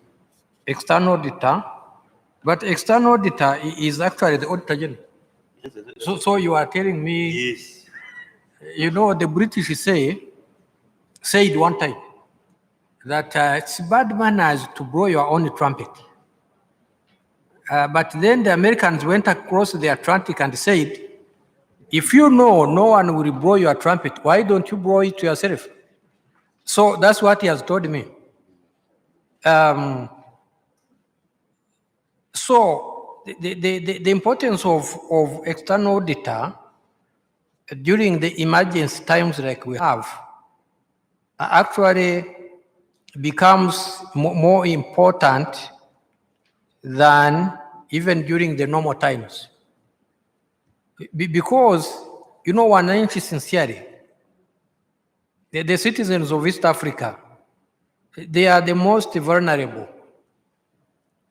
external auditor, but external auditor is actually the auditor general. So you are telling me, yes, you know, the British said one time that it's bad manners to blow your own trumpet. But then the Americans went across the Atlantic and said, if you know no one will blow your trumpet, why don't you blow it yourself? So that's what he has told me. So the importance of external auditor during the emergency times like we have actually becomes more important than even during the normal times. Because, you know, one thing sincerely, the citizens of East Africa, they are the most vulnerable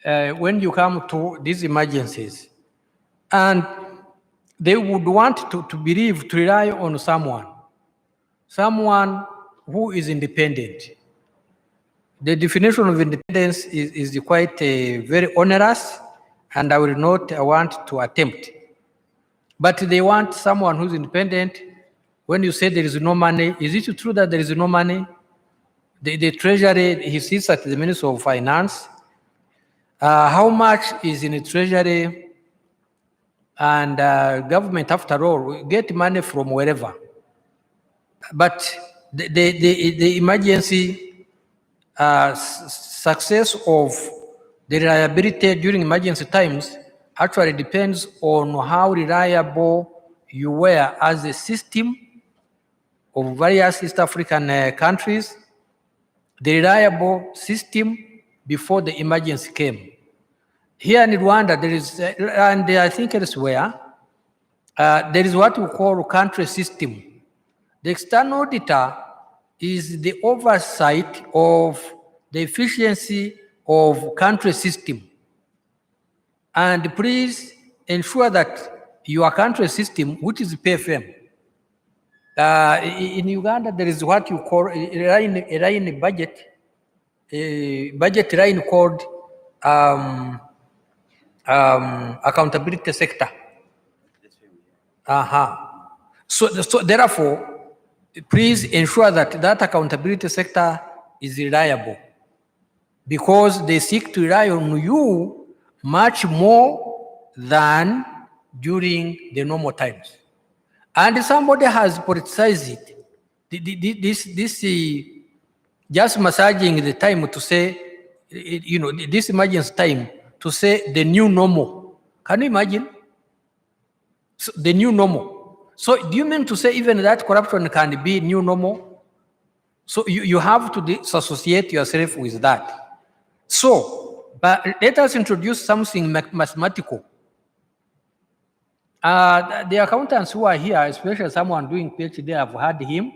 when you come to these emergencies. And they would want to believe, to rely on someone who is independent. The definition of independence is quite very onerous, and I will not want to attempt. But they want someone who's independent. When you say there is no money, is it true that there is no money? The Treasury, he sits at the Ministry of Finance. How much is in the Treasury? And government, after all, will get money from wherever. But the emergency success of the reliability during emergency times actually depends on how reliable you were as a system of various East African countries, the reliable system before the emergency came. Here in Rwanda, there is, and I think elsewhere, there is what we call country system. The external auditor is the oversight of the efficiency of country system. And please ensure that your country system, which is PFM, in Uganda, there is what you call a line budget, a budget line called accountability sector. So therefore, please ensure that that accountability sector is reliable, because they seek to rely on you much more than during the normal times. And somebody has politicized it. This just massaging the time to say, this emergency time to say the new normal. Can you imagine? So the new normal. So do you mean to say even that corruption can be new normal? So you have to disassociate yourself with that. So, but let us introduce something mathematical. The accountants who are here, especially someone doing PhD, I've heard him.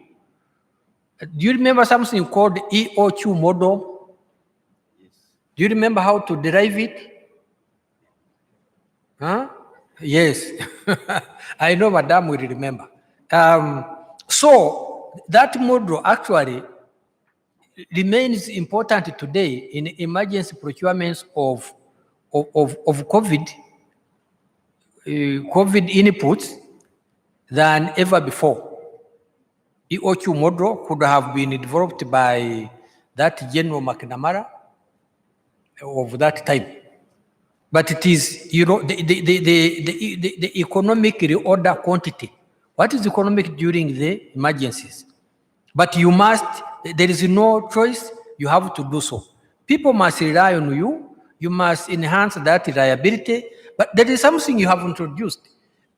Do you remember something called EOQ model? Yes. Do you remember how to derive it? Huh? Yes. I know Madam will remember. So that model actually remains important today in emergency procurements of COVID inputs than ever before. EOQ model could have been developed by that General McNamara of that time. But it is, the economic reorder quantity. What is economic during the emergencies? But you must, there is no choice, you have to do so. People must rely on you, you must enhance that reliability, but there is something you have introduced,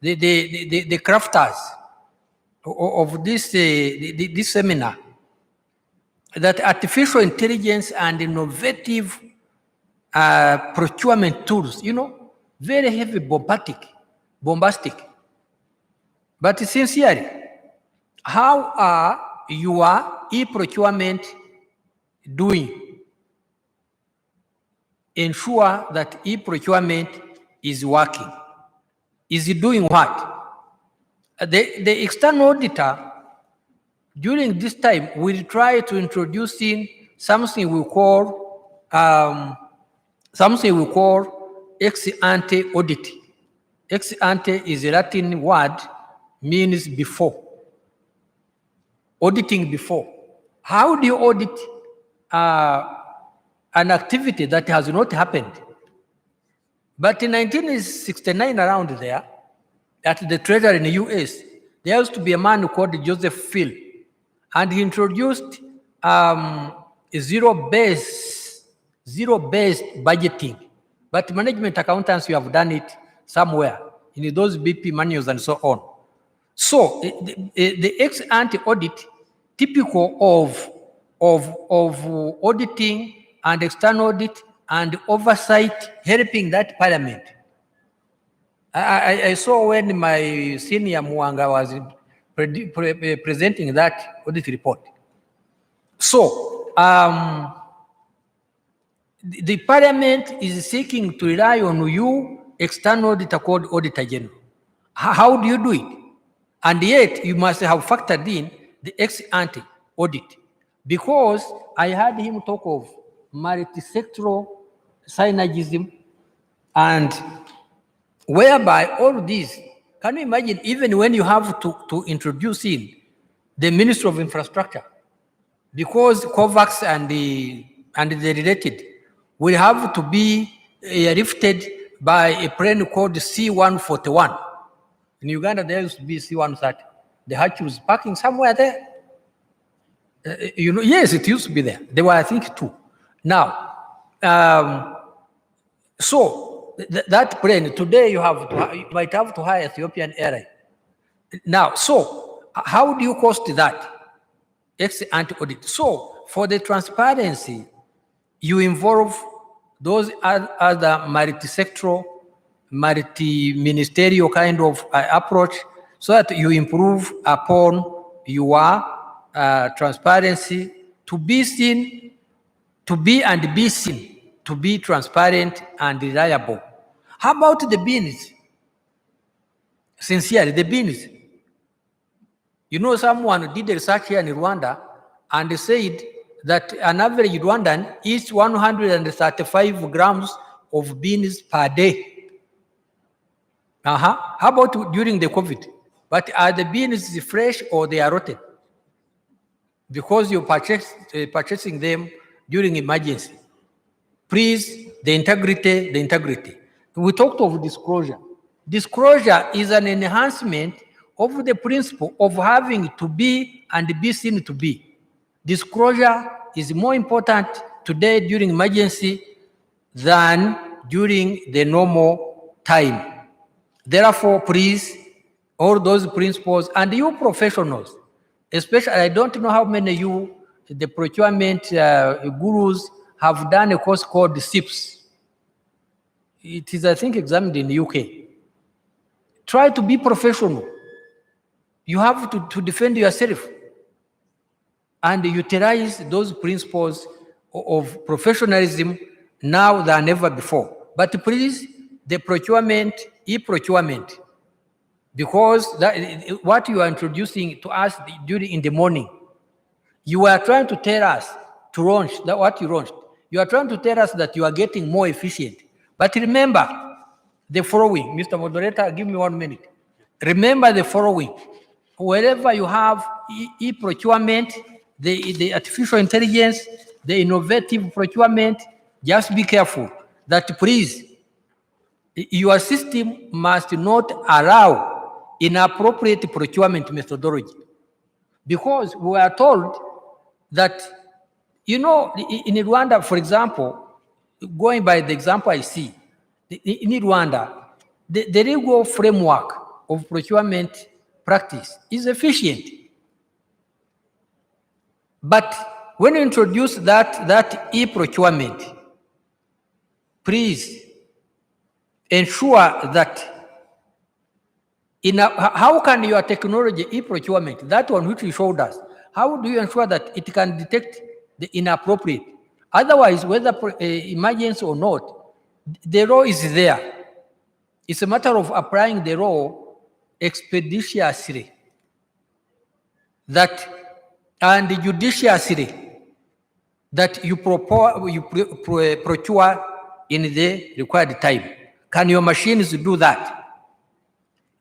the crafters of this seminar, that artificial intelligence and innovative procurement tools, very heavy, bombastic. But sincerely, how are your e-procurement doing? Ensure that e-procurement is working. Is it doing what? The external auditor, during this time, will try to introduce in something we call ex-ante audit. Ex-ante is a Latin word, means before. Auditing before. How do you audit an activity that has not happened? But in 1969, around there, at the Treasury in the US, there used to be a man called Joseph Phil, and he introduced zero-based budgeting. But management accountants, you have done it somewhere in those BP manuals and so on. So the ex-ante audit, typical of auditing and external audit and oversight, helping that parliament. I saw when my senior Mwanga was presenting that audit report. So the parliament is seeking to rely on you, external auditor called Auditor General. How do you do it? And yet you must have factored in the ex-ante audit, because I heard him talk of multi-sectoral synergism, and whereby all these, can you imagine, even when you have to introduce in the Ministry of Infrastructure, because COVAX and the related will have to be lifted by a plane called C-141. In Uganda, there used to be C-130. The hatch was parking somewhere there. Yes, it used to be there. There were, I think, two. Now, so that plane, today you might have to hire Ethiopian Airlines. Now, so How do you cost that? Ex ante audit. So for the transparency, you involve those other multi-sectoral, multi-ministerial kind of approach, so that you improve upon your transparency to be seen, to be and be seen, to be transparent and reliable. How about the beans? Sincerely, the beans. You know, someone did a research here in Rwanda and said that an average Rwandan eats 135 grams of beans per day. How about during the COVID? But are the beans fresh or they are rotten? Because you're purchasing them during emergency. Please, the integrity. We talked of disclosure. Disclosure is an enhancement of the principle of having to be and be seen to be. Disclosure is more important today during emergency than during the normal time. Therefore, please, all those principles, and you professionals, especially, I don't know how many of you, the procurement gurus, have done a course called SIPS. It is, I think, examined in the UK. Try to be professional. You have to defend yourself and utilize those principles of professionalism now than ever before. But please, the procurement, e-procurement, because what you are introducing to us during in the morning, you are trying to tell us to launch that what you launched. You are trying to tell us that you are getting more efficient. But remember the following, Mr. Moderator, give me 1 minute. Remember the following. Wherever you have e-procurement, the artificial intelligence, the innovative procurement, just be careful that please, your system must not allow inappropriate procurement methodology. Because we are told that, you know, in Rwanda, for example, going by the example I see, in Rwanda, the legal framework of procurement practice is efficient. But when you introduce that e-procurement, please ensure that how can your technology e-procurement, that one which you showed us, how do you ensure that it can detect the inappropriate? Otherwise, whether emergency or not, the law is there. It's a matter of applying the law expeditiously and judiciously that you procure in the required time. Can your machines do that?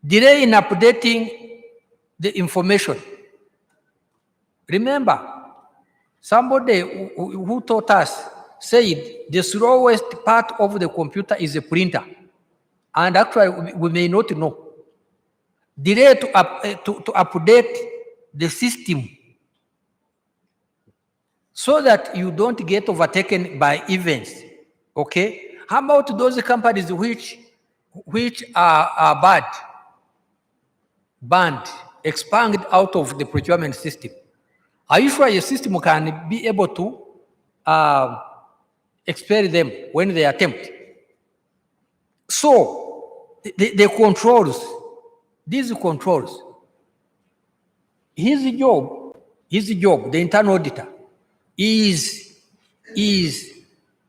Delay in updating the information. Remember, somebody who taught us said the slowest part of the computer is a printer. And actually, we may not know. Delay to update the system so that you don't get overtaken by events. Okay? How about those companies which are banned, expunged out of the procurement system? Are you sure your system can be able to expel them when they attempt? So the controls, these controls, his job, the internal auditor, is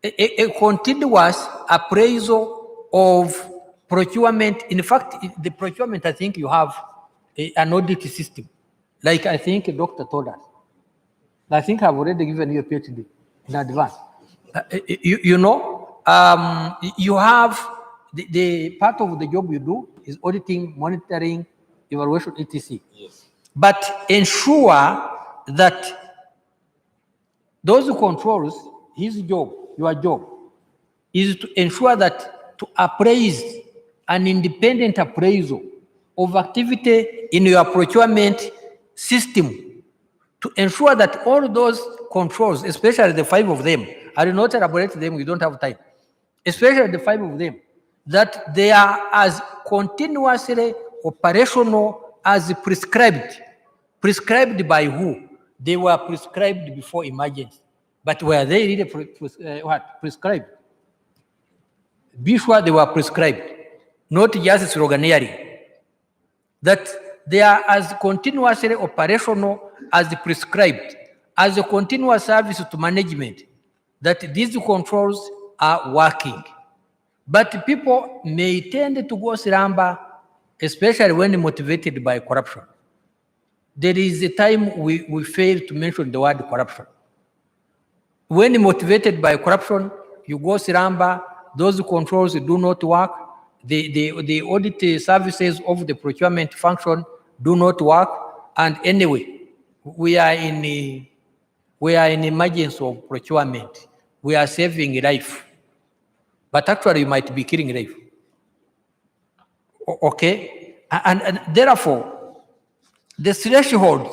a continuous appraisal of procurement. In fact, the procurement, I think you have an audit system, like I think the doctor told us. I think I've already given you a PhD in advance. You know, you have the part of the job you do is auditing, monitoring, evaluation, etc. Yes. But ensure that those controls, his job, your job, is to ensure that to appraise an independent appraisal of activity in your procurement system, to ensure that all those controls, especially the 5 of them, I will not elaborate them, we don't have time, especially the 5 of them, that they are as continuously operational as prescribed Prescribed by who? They were prescribed before emergency. But were they really prescribed? Be sure they were prescribed, not just sloganeering. That they are as continuously operational as prescribed, as a continuous service to management, that these controls are working. But people may tend to go slumber, especially when motivated by corruption. There is a time we fail to mention the word corruption. When motivated by corruption, you go slumber, those controls do not work, the audit services of the procurement function do not work, and anyway, we are in emergency of procurement. We are saving life, but actually you might be killing life. Okay, and therefore, the threshold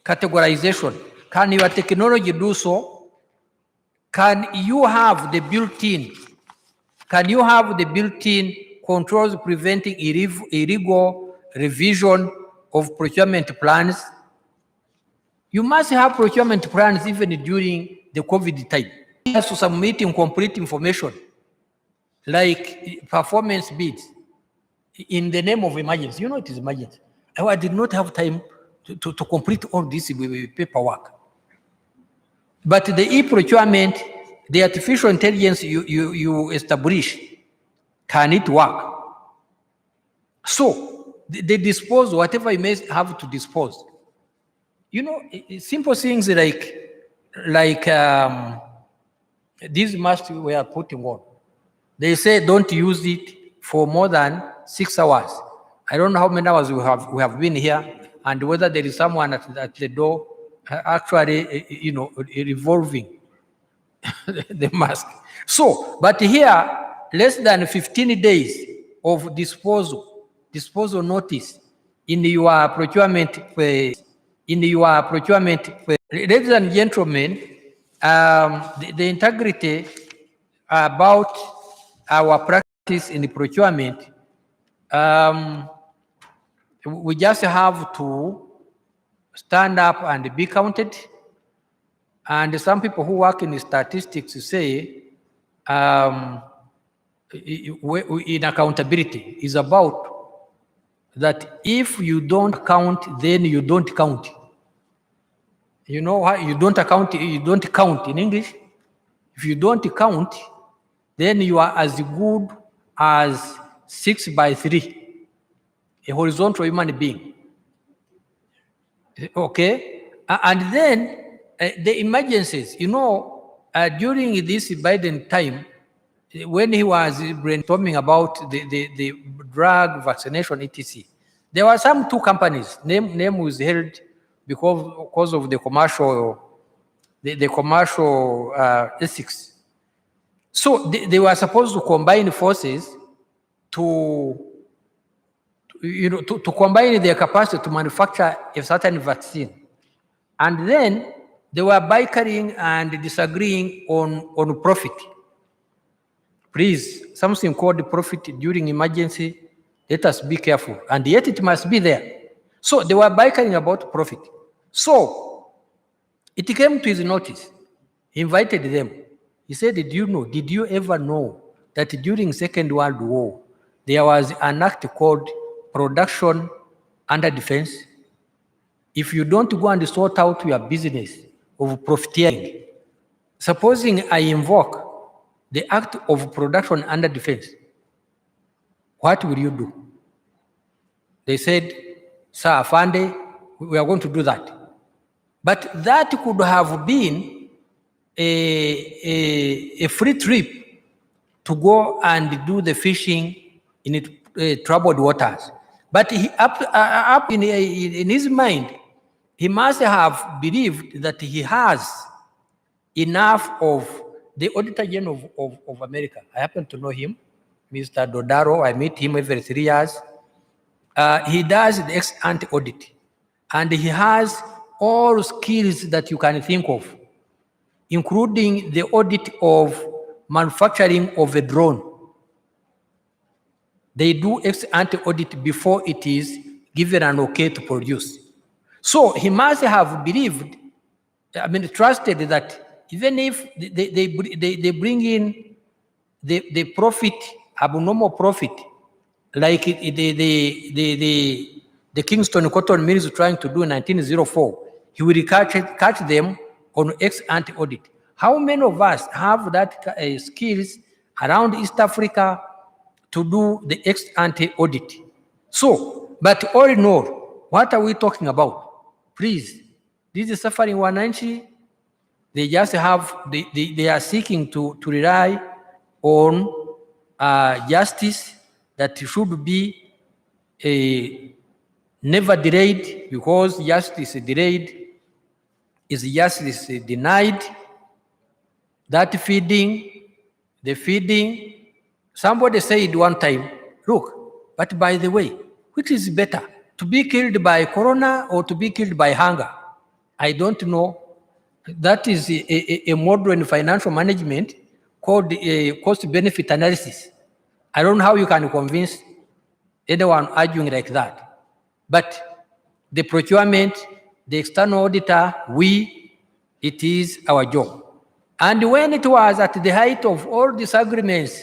categorization, can your technology do so? Can you have the built-in? Can you have the built-in controls preventing illegal revision of procurement plans? You must have procurement plans even during the COVID time. You have to submit incomplete information, like performance bids, in the name of emergency. You know it is emergency. I did not have time to complete all this paperwork. But the e-procurement, the artificial intelligence you establish, can it work? So they dispose whatever you may have to dispose. You know, simple things like these masks we are putting on. They say don't use it for more than 6 hours. I don't know how many hours we have been here, and whether there is someone at the door actually, revolving the mask. So, but here, less than 15 days of disposal notice in your procurement. Ladies and gentlemen, the integrity about our practice in the procurement, we just have to stand up and be counted. And some people who work in statistics say in accountability is about that if you don't count, then you don't count. You know why you don't count in English? If you don't count, then you are as good as 6 by 3, a horizontal human being. Okay? And then the emergencies, during this Biden time, when he was brainstorming about the drug vaccination, etc., there were some 2 companies, name was held because of the commercial ethics. So they were supposed to combine forces to combine their capacity to manufacture a certain vaccine. And then they were bickering and disagreeing on profit. Please, something called profit during emergency, let us be careful. And yet it must be there. So they were bickering about profit. So it came to his notice. He invited them. He said, did you ever know that during Second World War, there was an act called Production Under Defense? If you don't go and sort out your business of profiteering, supposing I invoke the act of production under defense, what will you do? They said, Sir Afande, we are going to do that. But that could have been a free trip to go and do the fishing in troubled waters. But up in his mind, he must have believed that he has enough of the Auditor General of America. I happen to know him, Mr. Dodaro. I meet him every 3 years. He does the ex-ante audit, and he has all skills that you can think of, including the audit of manufacturing of a drone. They do ex-ante audit before it is given an okay to produce. So he must have believed, trusted that even if they bring in the profit, abnormal profit, like the Kingston cotton mills trying to do in 1904, he will catch them on ex-ante audit. How many of us have that skills around East Africa to do the ex-ante audit? So, but all in all, what are we talking about? Please, this is suffering wananchi. They just have, they are seeking to rely on justice that should be never delayed, because justice delayed is justice denied. That the feeding, somebody said one time, look, but by the way, which is better, to be killed by corona or to be killed by hunger? I don't know. That is a modern financial management called cost-benefit analysis. I don't know how you can convince anyone arguing like that. But the procurement, the external auditor, it is our job. And when it was at the height of all disagreements,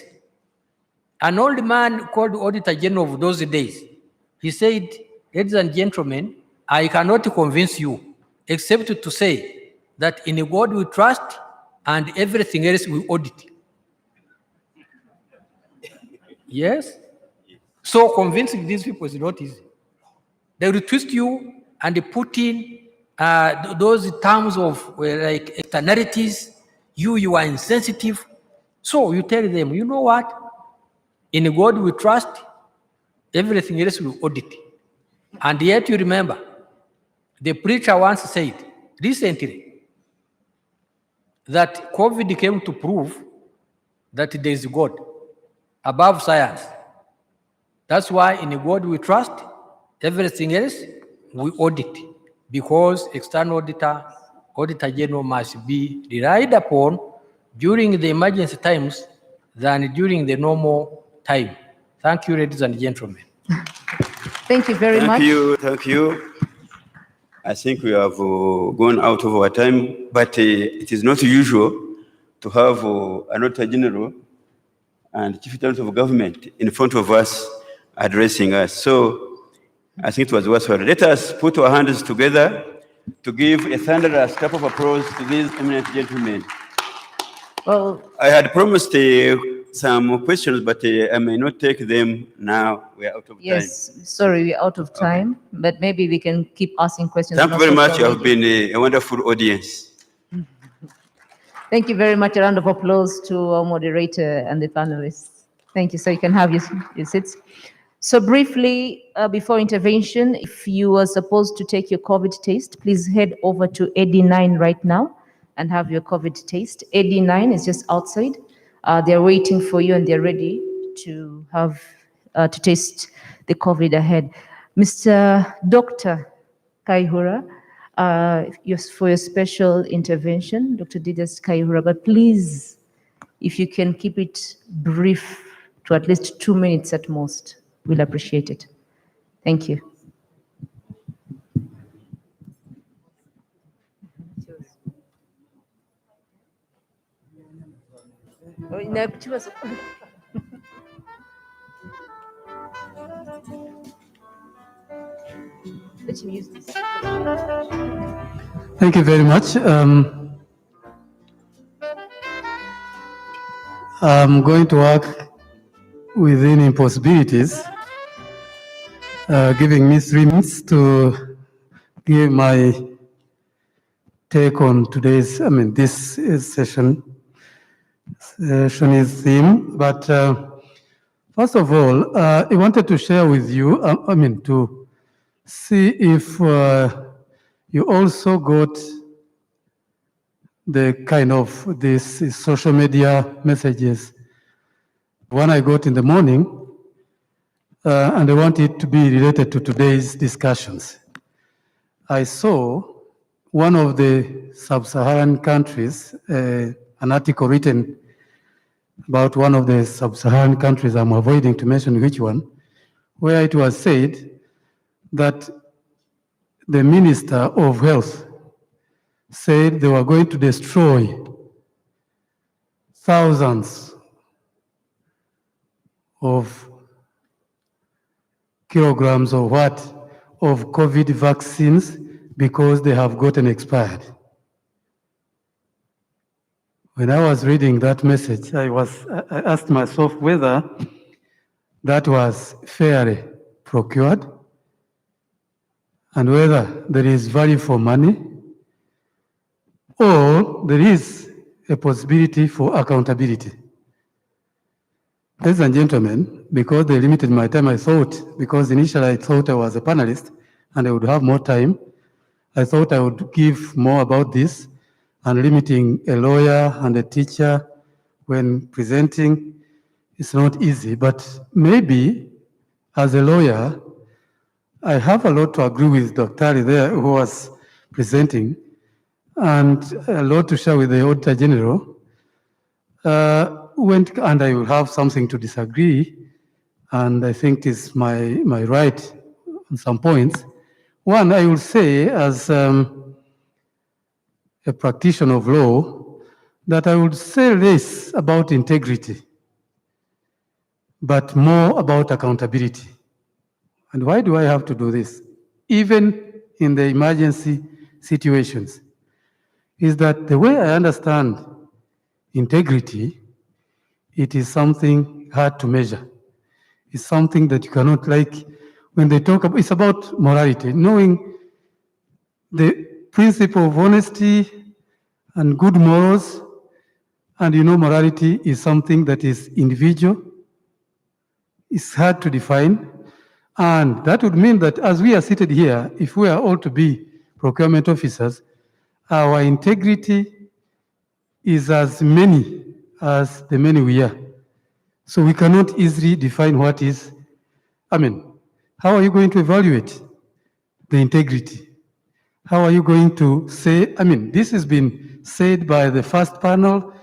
an old man called Auditor General of those days, he said, ladies and gentlemen, I cannot convince you except to say that in God we trust and everything else we audit. Yes? So convincing these people is not easy. They will twist you and put in those terms of like externalities. You are insensitive. So you tell them, you know what? In God we trust, everything else we audit. And yet you remember, the preacher once said recently that COVID came to prove that there is God above science. That's why in God we trust, everything else we audit, because external auditor general must be relied upon during the emergency times than during the normal time. Thank you, ladies and gentlemen. Thank you very much. Thank you. I think we have gone out of our time, but it is not usual to have an Auditor General and Chief Accountant of Government in front of us addressing us. So I think it was worthwhile. Let us put our hands together to give a thunderous clap of applause to these eminent gentlemen. Well, I had promised some questions, but I may not take them now. We are out of time. yes, sorry, we're out of time, but maybe we can keep asking questions. Thank you on very social much. You have media. been a wonderful audience. Thank you very much. A round of applause to our moderator and the panelists. Thank you. So you can have your seats. So briefly, before intervention, if you are supposed to take your COVID test, please head over to AD9 right now and have your COVID test. AD9 is just outside. They're waiting for you and they're ready to have to test the COVID ahead. Mr. Dr. Kaihura, for your special intervention, Dr. Didas Kaihura, but please, if you can keep it brief to at least 2 minutes at most, we'll appreciate it. Thank you. Let him use this. Thank you very much. I'm going to work within impossibilities, giving me 3 minutes to give my take on today's, this session's theme. But first of all, I wanted to share with you, to see if you also got the kind of these social media messages. One I got in the morning, and I want it to be related to today's discussions. I saw one of the sub-Saharan countries, an article written about one of the sub-Saharan countries, I'm avoiding to mention which one, where it was said that the Minister of Health said they were going to destroy thousands of kilograms of COVID vaccines because they have gotten expired. When I was reading that message, I asked myself whether that was fairly procured and whether there is value for money or there is a possibility for accountability. Ladies and gentlemen, because they limited my time, because initially I thought I was a panelist and I would have more time, I thought I would give more about this, and limiting a lawyer and a teacher when presenting is not easy, but maybe as a lawyer, I have a lot to agree with Dr. Ali there who was presenting, and a lot to share with the Auditor General. And I will have something to disagree, and I think it's my right on some points. One, I will say as a practitioner of law, that I would say less about integrity, but more about accountability. And why do I have to do this? Even in the emergency situations, is that the way I understand integrity, it is something hard to measure. It's something that you cannot, like when they talk about, it's about morality, knowing the principle of honesty and good morals, and morality is something that is individual. It's hard to define, and that would mean that as we are seated here, if we are all to be procurement officers, our integrity is as many as the many we are. So we cannot easily define what is, how are you going to evaluate the integrity? How are you going to say, this has been said by the first panel,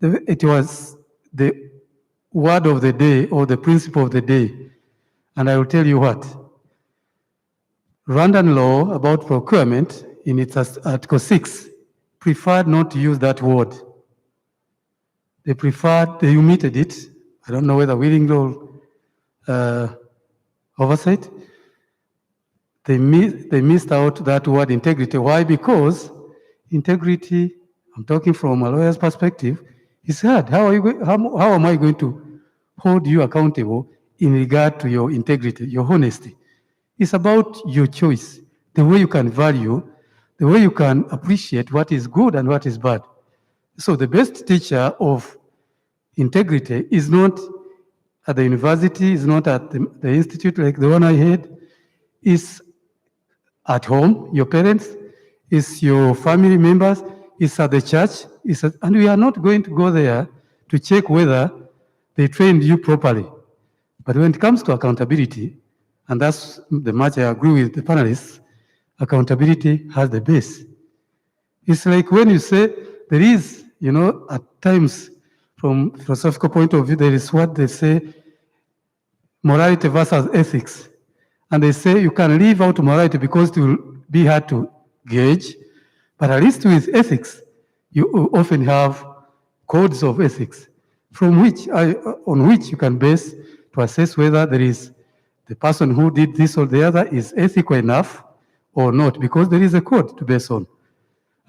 it was the word of the day or the principle of the day. And I will tell you what, Rwandan law about procurement in its Article 6 preferred not to use that word. They omitted it. I don't know whether willingly or oversight. They missed out that word integrity. Why? Because integrity, I'm talking from a lawyer's perspective, is hard. How am I going to hold you accountable in regard to your integrity, your honesty? It's about your choice, the way you can value, the way you can appreciate what is good and what is bad. So the best teacher of integrity is not at the university, is not at the institute like the one I had, is at home, your parents, is your family members, is at the church, and we are not going to go there to check whether they trained you properly. But when it comes to accountability, and that's the much I agree with the panelists, accountability has the base. It's like when you say there is, at times, from philosophical point of view, there is what they say, morality versus ethics. And they say you can leave out morality because it will be hard to gauge, but at least with ethics, you often have codes of ethics on which you can base to assess whether there is the person who did this or the other is ethical enough or not, because there is a code to base on.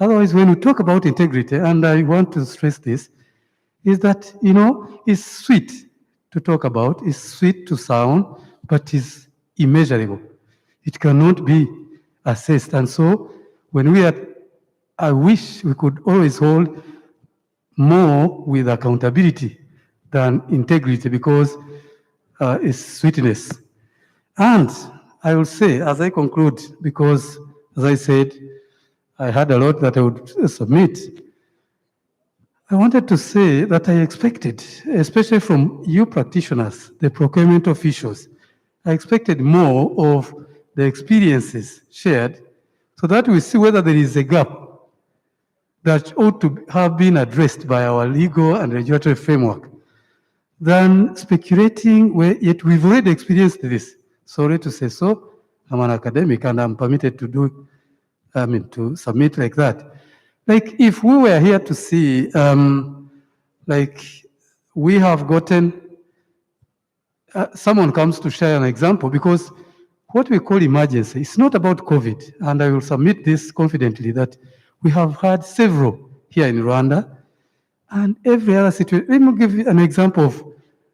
Otherwise, when we talk about integrity, and I want to stress this, is that, it's sweet to talk about, it's sweet to sound, but it's immeasurable. It cannot be assessed. And so I wish we could always hold more with accountability than integrity, because it's sweetness. And I will say, as I conclude, because as I said, I had a lot that I would submit. I wanted to say that I expected, especially from you practitioners, the procurement officials, I expected more of the experiences shared so that we see whether there is a gap that ought to have been addressed by our legal and regulatory framework than speculating where yet we've already experienced this. Sorry to say so, I'm an academic and I'm permitted to do, to submit like that. Like if we were here to see, like we have gotten, someone comes to share an example, because what we call emergency, it's not about COVID, and I will submit this confidently that we have had several here in Rwanda, and every other situation. Let me give you an example of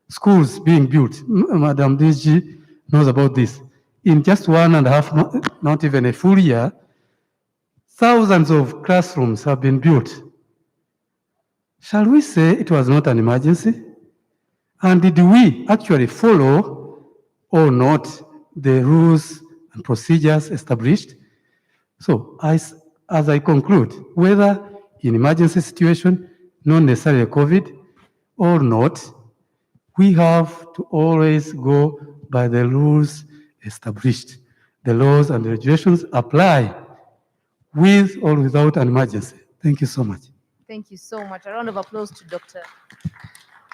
schools being built. Madam DG knows about this. In just 1.5 months, not even a full year, thousands of classrooms have been built. Shall we say it was not an emergency? And did we actually follow or not the rules and procedures established? So as I conclude, whether in emergency situation, not necessarily COVID or not, we have to always go by the rules established. The laws and the regulations apply with or without an emergency. Thank you so much. Thank you so much. A round of applause to Dr.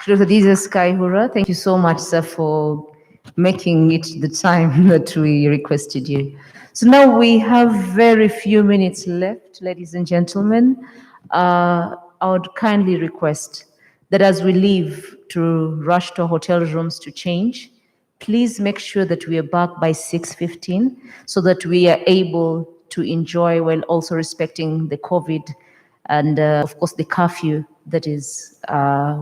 Jesus Kaihura. Thank you so much, sir, for making it the time that we requested you. So now we have very few minutes left, ladies and gentlemen. I would kindly request that as we leave to rush to hotel rooms to change, please make sure that we are back by 6:15 so that we are able to enjoy while also respecting the COVID and of course the curfew that is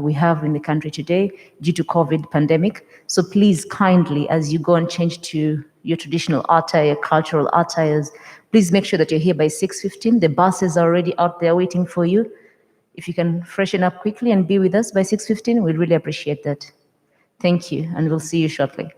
we have in the country today due to COVID pandemic. So please kindly, as you go and change to your traditional attire, cultural attires, please make sure that you're here by 6:15. The buses are already out there waiting for you. If you can freshen up quickly and be with us by 6:15, we'd really appreciate that. Thank you, and we'll see you shortly.